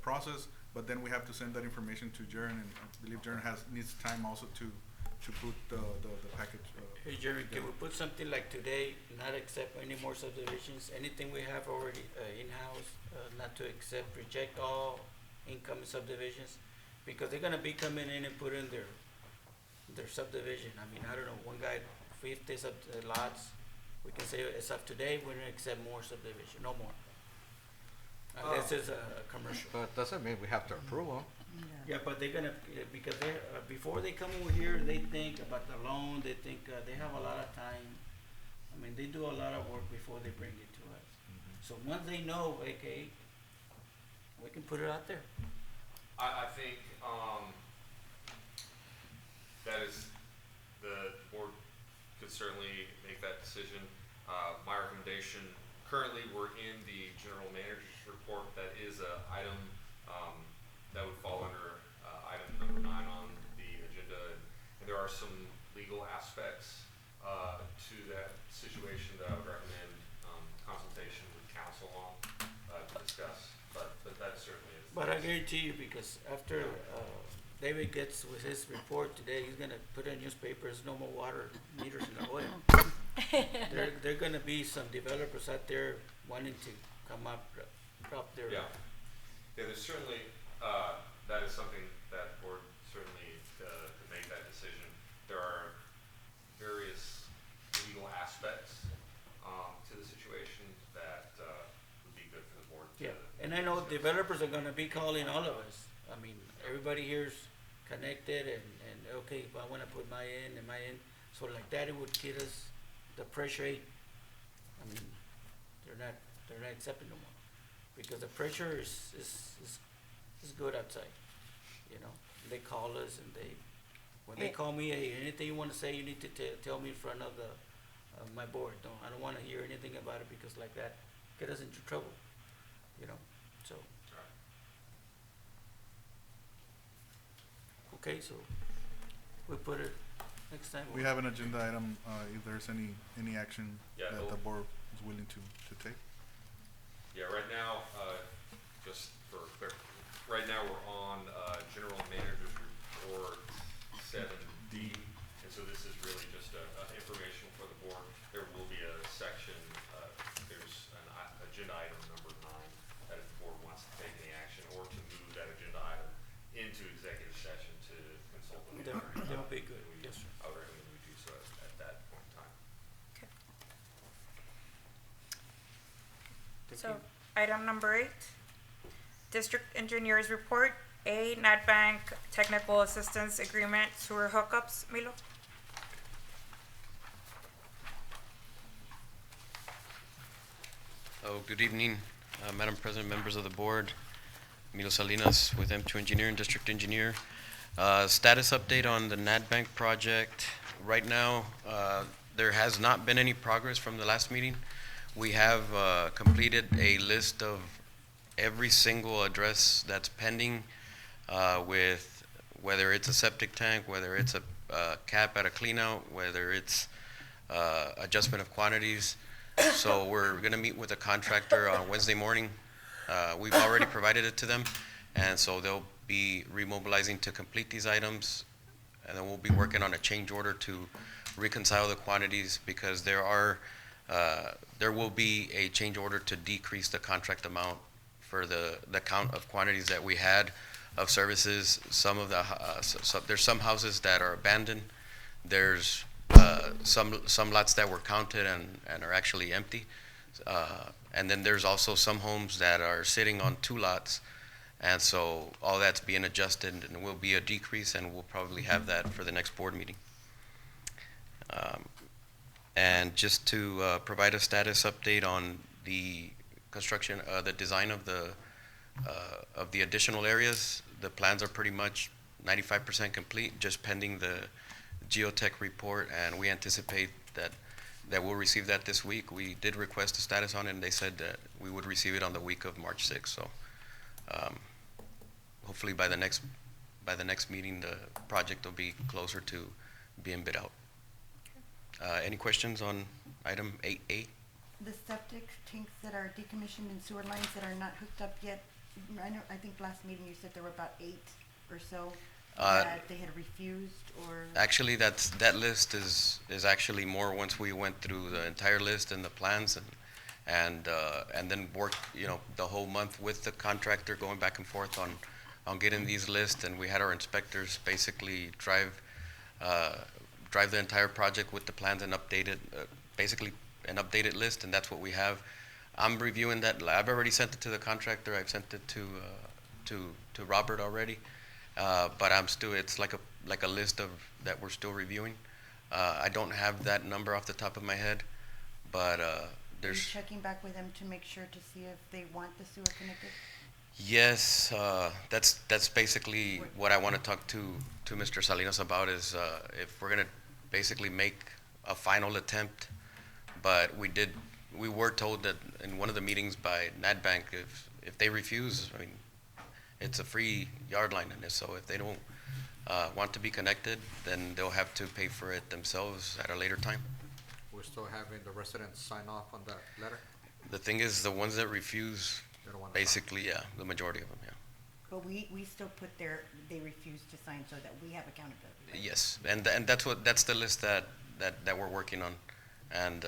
process. But then we have to send that information to Jern, and I believe Jern needs time also to put the package. Hey Jerry, can we put something like today, not accept any more subdivisions, anything we have already in-house, not to accept, reject all incoming subdivisions? Because they're gonna be coming in and put in their subdivision. I mean, I don't know, one guy, 50 lots, we can say as of today, we're gonna accept more subdivision, no more. Unless it's a commercial. But doesn't mean we have to approve them. Yeah, but they're gonna, because they, before they come over here, they think about the loan, they think, they have a lot of time. I mean, they do a lot of work before they bring it to us. So once they know, okay, we can put it out there. I think, that is, the board could certainly make that decision. My recommendation, currently, we're in the general manager's report, that is a item, that would fall under, item number 9 on the agenda. And there are some legal aspects, to that situation that I would recommend, consultation with counsel on, to discuss, but that certainly is. But I guarantee you, because after, David gets with his report today, he's gonna put in newspapers, no more water meters in the oil. There gonna be some developers out there wanting to come up, drop their. Yeah, there's certainly, that is something that board certainly, could make that decision. There are various legal aspects, to the situation that, would be good for the board to. Yeah, and I know developers are gonna be calling all of us. I mean, everybody here's connected and okay, if I wanna put my in and my in, so like that, it would get us the pressure rate. I mean, they're not accepting no more. Because the pressure is good outside, you know? They call us and when they call me, hey, anything you wanna say, you need to tell me in front of my board. I don't wanna hear anything about it, because like that, get us into trouble, you know, so. Okay, so we put it next time. We have an agenda item, if there's any action Yeah, that the board is willing to take. Yeah, right now, just for clear, right now we're on, general manager's report 7D. And so this is really just information for the board. There will be a section, there's an agenda item number 9, that if the board wants to take any action or to move that agenda item into executive session to consult with the attorney. That'll be good, we- yes, sir. I would recommend we do so at that point in time. So, item number 8, District Engineers Report, A, NatBank Technical Assistance Agreement, Sewer Hookups, Milo? Oh, good evening, Madam President, members of the board. Milo Salinas with M2 Engineering, District Engineer. Status update on the NatBank project. Right now, there has not been any progress from the last meeting. We have completed a list of every single address that's pending, with whether it's a septic tank, whether it's a cap at a cleanout, whether it's adjustment of quantities. So we're gonna meet with a contractor on Wednesday morning. We've already provided it to them, and so they'll be remobilizing to complete these items. And then we'll be working on a change order to reconcile the quantities, because there will be a change order to decrease the contract amount for the count of quantities that we had of services. Some of the, there's some houses that are abandoned. There's some lots that were counted and are actually empty. And then there's also some homes that are sitting on 2 lots And so all that's being adjusted and will be a decrease, and we'll probably have that for the next board meeting. And just to provide a status update on the construction, the design of the additional areas, the plans are pretty much 95% complete, just pending the geotech report, and we anticipate that we'll receive that this week. We did request a status on it, and they said that we would receive it on the week of March 6th. So hopefully by the next meeting, the project will be closer to being bid out. Any questions on item 8A? The septic tanks that are decommissioned and sewer lines that are not hooked up yet, I think last meeting you said there were about 8 or so that they had refused or? Actually, that list is actually more once we went through the entire list and the plans and then worked, the whole month with the contractor going back and forth on getting these lists, and we had our inspectors basically drive the entire project with the plans and basically an updated list, and that's what we have. I'm reviewing that. I've already sent it to the contractor. I've sent it to Robert already. But it's like a list of that we're still reviewing. I don't have that number off the top of my head, but Are you checking back with them to make sure to see if they want the sewer connected? Yes, that's basically what I want to talk to Mr. Salinas about is if we're gonna basically make a final attempt, but we were told that in one of the meetings by NatBank, if they refuse, I mean, it's a free yard line in this, so if they don't want to be connected, then they'll have to pay for it themselves at a later time. We're still having the residents sign off on that letter? The thing is, the ones that refuse, They don't want to sign. basically, yeah, the majority of them, yeah. But we still put they refuse to sign so that we have accountability. right? Yes, and that's the list that we're working on, and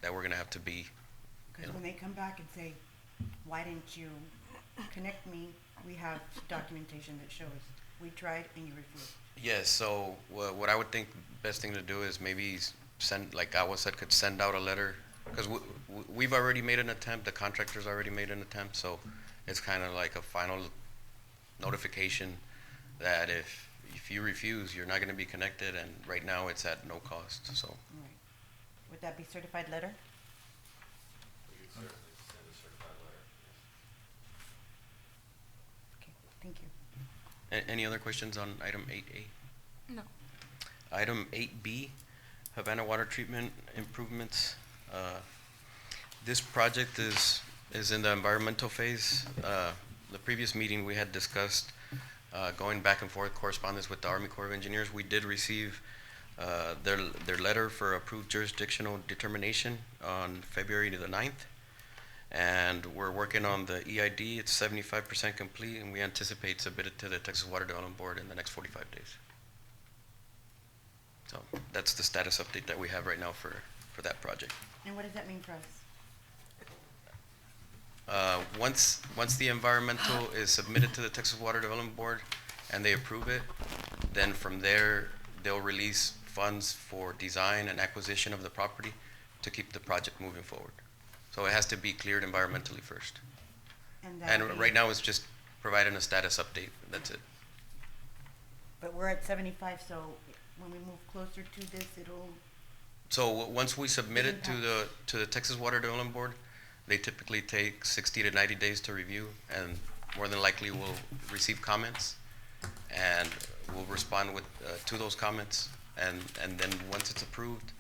that we're gonna have to be. Because when they come back and say, why didn't you connect me, we have documentation that shows we tried and you refused. Yes, so what I would think best thing to do is maybe send, like AGUA said, could send out a letter, because we've already made an attempt, the contractor's already made an attempt, so it's kind of like a final notification that if you refuse, you're not going to be connected, and right now it's at no cost, so. Right. Would that be certified letter? We could certainly send a certified letter. Okay, thank you. Any other questions on item 8A? No. Item 8B, Havana Water Treatment Improvements. This project is in the environmental phase. The previous meeting, we had discussed going back and forth correspondence with the Army Corps of Engineers. We did receive their letter for approved jurisdictional determination on February the 9th. And we're working on the EID. It's 75% complete, and we anticipate submit it to the Texas Water Development Board in the next 45 days. So that's the status update that we have right now for that project. And what does that mean for us? Once the environmental is submitted to the Texas Water Development Board and they approve it, then from there, they'll release funds for design and acquisition of the property to keep the project moving forward. So it has to be cleared environmentally first. And right now, it's just providing a status update. That's it. But we're at 75, so when we move closer to this, it'll. So once we submit it to the Texas Water Development Board, they typically take 60 to 90 days to review, and more than likely we'll receive comments, and we'll respond with to those comments, and then once it's approved,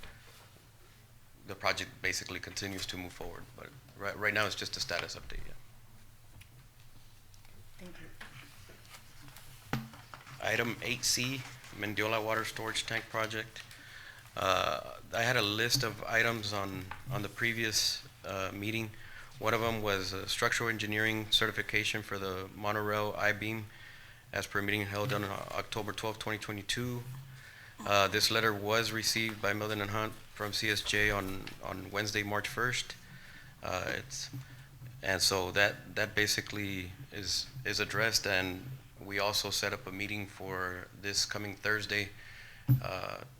the project basically continues to move forward. But right now, it's just a status update. Yeah. Thank you. Item 8C, Mendiola Water Storage Tank Project. I had a list of items on the previous meeting. One of them was structural engineering certification for the monorail I-beam as per meeting held on October 12, 2022. This letter was received by Milden and Hunt from CSJ on Wednesday, March 1st. And so that basically is addressed, and we also set up a meeting for this coming Thursday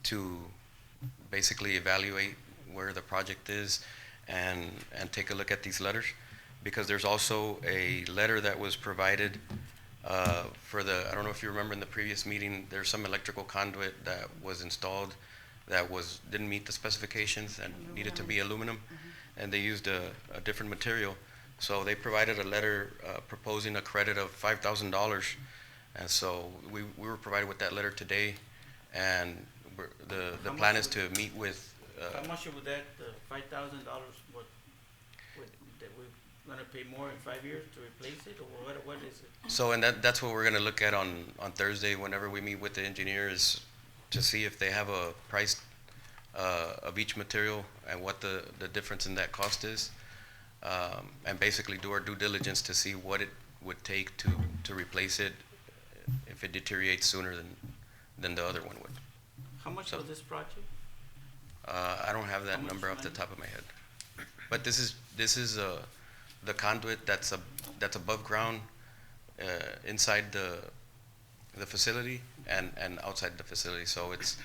to basically evaluate where the project is and take a look at these letters. because there's also a letter that was provided for the, I don't know if you remember in the previous meeting, there's some electrical conduit that was installed that didn't meet the specifications and needed to be aluminum, and they used a different material. So they provided a letter proposing a credit of $5,000, and so we were provided with that letter today, and the plan is to meet with. How much would that, $5,000, that we're gonna pay more in 5 years to replace it, or what is it? So, and that's what we're gonna look at on Thursday whenever we meet with the engineers, to see if they have a price of each material and what the difference in that cost is. And basically do our due diligence to see what it would take to replace it if it deteriorates sooner than the other one would. How much So- was this project? I don't have that How much number off the money? top of my head. But this is the conduit that's above ground, inside the facility and outside the facility. So it's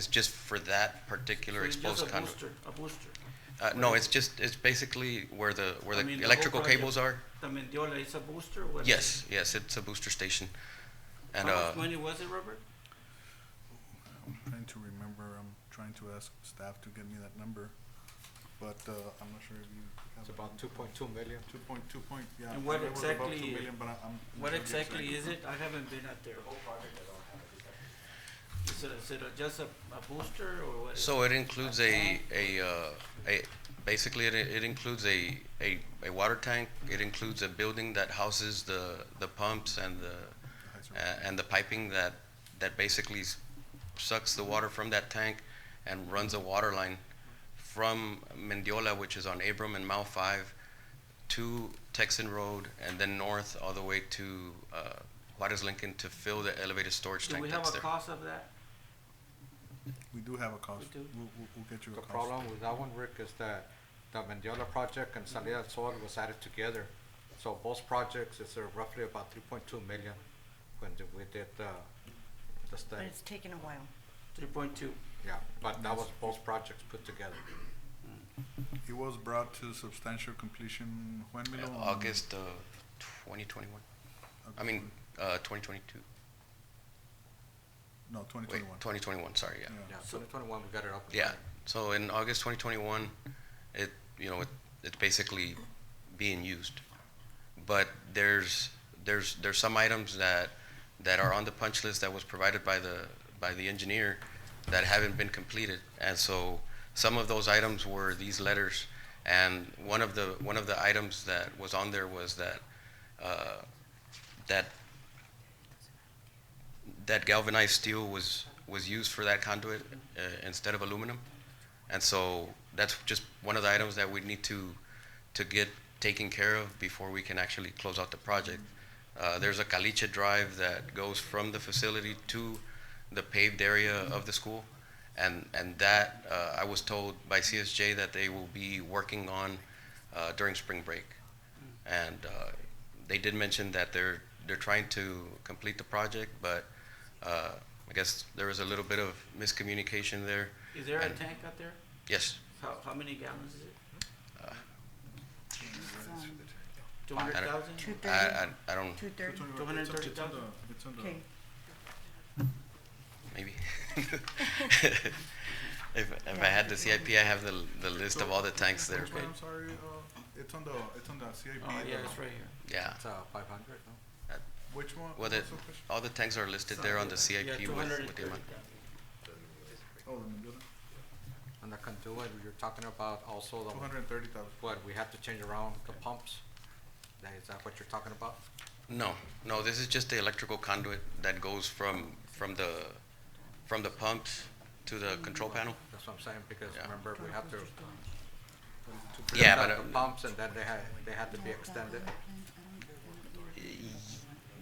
just for that particular So it's just exposed conduit. a booster. No, it's basically where the I mean, the electrical whole project. cables are. The Mendiola is a booster? What is Yes, it's a booster station. it? And How much money was it, Robert? I'm trying to remember, I'm trying to ask staff to get me that number, but, I'm not sure if you have. It's about 2.2 million. Yeah. And what I know it was about 2 exactly- million, but I'm. What not exactly exact- is it? I haven't been out there. Is it just a booster, or what is it? so it includes basically it includes a water tank. It includes a building that houses the pumps and the piping that basically sucks the water from that tank and runs a water line from Mendiola, which is on Abram and Mile 5, to Texan Road, and then north all the way to Juarez Lincoln to fill the elevated storage Do tank we have that's a there. cost of that? We do have a cost. We do? We'll get you a The cost. problem with that one, Rick, is that the Mendiola project and Salida del Sol was added together. So both projects is roughly about 3.2 million when we did the But study. it's taken a while. 3.2. Yeah, but that was both projects put together. It was brought to substantial completion when, Milo? August 2021. I mean, 2022. No, Wait, 2021. 2021, sorry, yeah. Yeah, So- 2021, we got it up. and Yeah, running. so in August 2021, it's basically being used. But there's some items that are on the punch list that was provided by the engineer that haven't been completed. And so some of those items were these letters, and one of the items that was on there was that galvanized steel was used for that conduit instead of aluminum. And so that's just one of the items that we need to get taken care of before we can actually close out the project. There's a caliche drive that goes from the facility to the paved area of the school, and that I was told by CSJ that they will be working on during spring break. And they did mention that they're trying to complete the project, but I guess there was a little bit of miscommunication there. Is there a And- tank out there? Yes. How many gallons is it? Uh, 200,000? 230, I don't, 230. 230,000? It's on the. Okay. maybe. If I had the CIP, I have the list of all the tanks there. Which one, I'm sorry, it's on the CIP. Oh, yeah, it's right here. Yeah. It's 500, no? Which one? Well, What's the question? all the tanks are listed there on the CIP Yeah, with the 230,000. amount. Oh, the Mendoza, And the conduit, you're talking about also the, 230,000. what, we have to change around the pumps? Is that what you're talking about? No, this is just the electrical conduit that goes from the pumps to the control panel. That's what I'm saying, because Yeah. remember, we have to. Yeah, put but, the pumps, and then they had to be extended.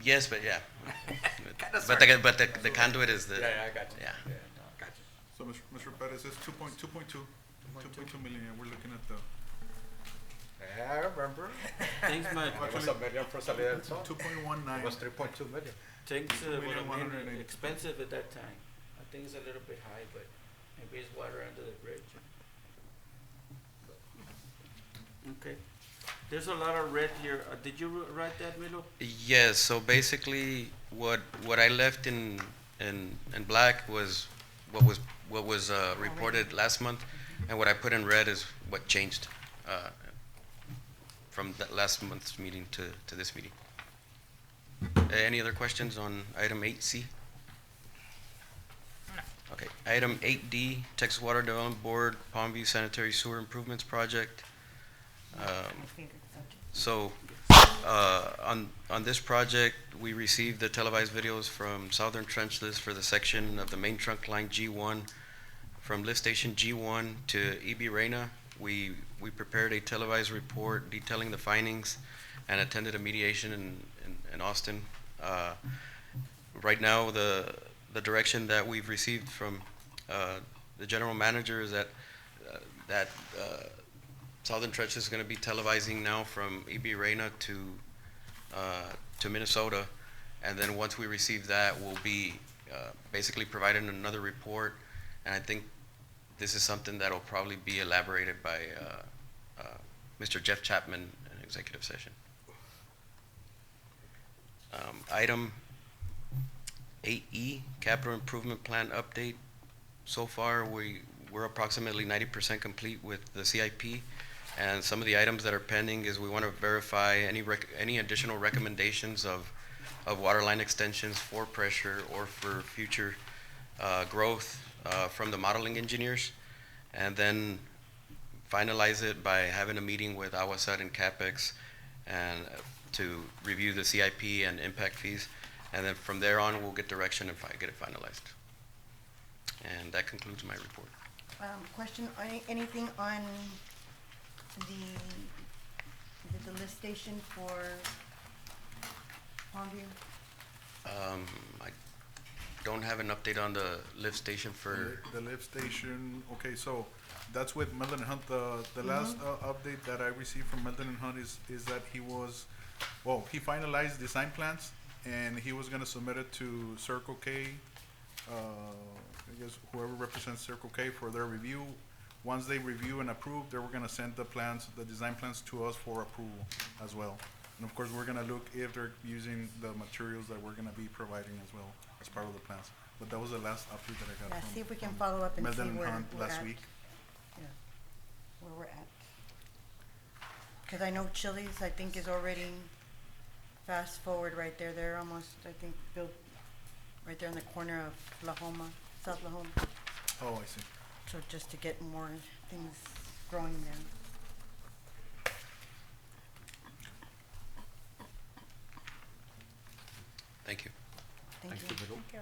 Yes, but yeah. Kinda But the conduit is the. I got you. Yeah. Gotcha. So, Mr. Perez, it's 2.2 million, and we're looking at the. Yeah, I remember. Thanks, Mike. It was a million for Salida del Sol. 2.19. It was 3.2 million. Tanks would have been 2,180,000. expensive at that time. I think it's a little bit high, but maybe it's water under the bridge. Okay. There's a lot of red here. Did you write that, Milo? Yes, so basically what I left in black was what was reported last month, and what I put in red is what changed from that last month's meeting to this meeting. Any other questions on item 8C? No. Okay, item 8D, Texas Water Development Board, Palmview Sanitary Sewer Improvements Project. My favorite subject. So, on this project, we received the televised videos from Southern Trench List for the section of the main trunk line G1 from lift station G1 to EB Reyna. We prepared a televised report detailing the findings and attended a mediation in Austin. Right now, the direction that we've received from the general manager is that Southern Trench is going to be televising now from EB Reyna to Minnesota, and then once we receive that, we'll be basically providing another report, and I think this is something that'll probably be elaborated by Mr. Jeff Chapman in executive session. Item 8E, capital improvement plan update. So far, we're approximately 90% complete with the CIP, and some of the items that are pending is we want to verify any additional recommendations of water line extensions for pressure or for future growth from the modeling engineers, and then finalize it by having a meeting with SUD and CapEx and to review the CIP and impact fees, and then from there on we'll get direction and get it finalized. And that concludes my report. Question, anything on the lift station for Palmview? I don't have an update on the lift station for, The lift station, okay, so that's with Milton and Hunt. The last update that I received from Milton and Hunt is that he finalized design plans and he was gonna submit it to Circle K, I guess whoever represents Circle K for their review. Once they review and approve, they were gonna send the design plans to us for approval as well. And of course, we're gonna look if they're using the materials that we're gonna be providing as well as part of the plans. But that was the last update that I got Yeah, from. see if we can from follow up and see Milton and where Hunt we're last at. week. Yeah, where we're at. Cause I know Chili's, I think, is already fast forward right there. They're almost, I think, built right there in the corner of La Homa, South La Homa. Oh, I see. So just to get more things growing there. thank you. Thank you. Thank you.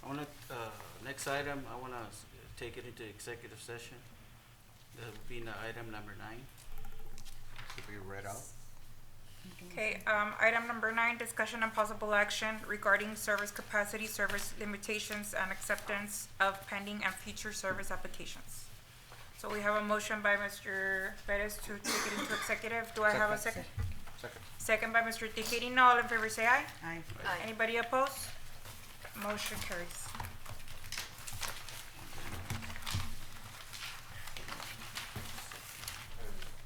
I wanna, next item, I wanna take it into executive session. That would be item number 9. To be read out. Okay, item number 9, discussion and possible action regarding service capacity, service limitations, and acceptance of pending and future service applications. So we have a motion by Mr. Perez to take it into executive. Do I have a second? Second. Second by Mr. Tejerina. All in favor say aye. Aye. Anybody opposed? Motion carries.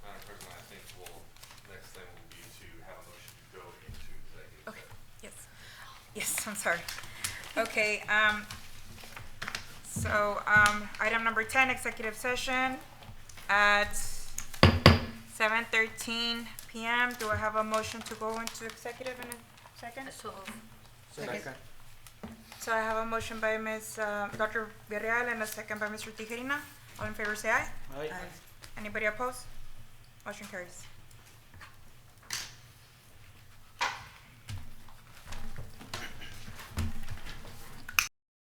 Madam President, I think next thing will be to have a motion to go into executive Okay, session. yes. Yes, I'm sorry. Okay, so, item number 10, executive session at 7:13 PM. Do I have a motion to go into executive in a second? Second. So I have a motion by Ms. Dr. Villarreal and a second by Mr. Tijerina. All in favor say aye. Aye. Anybody opposed? Motion carries.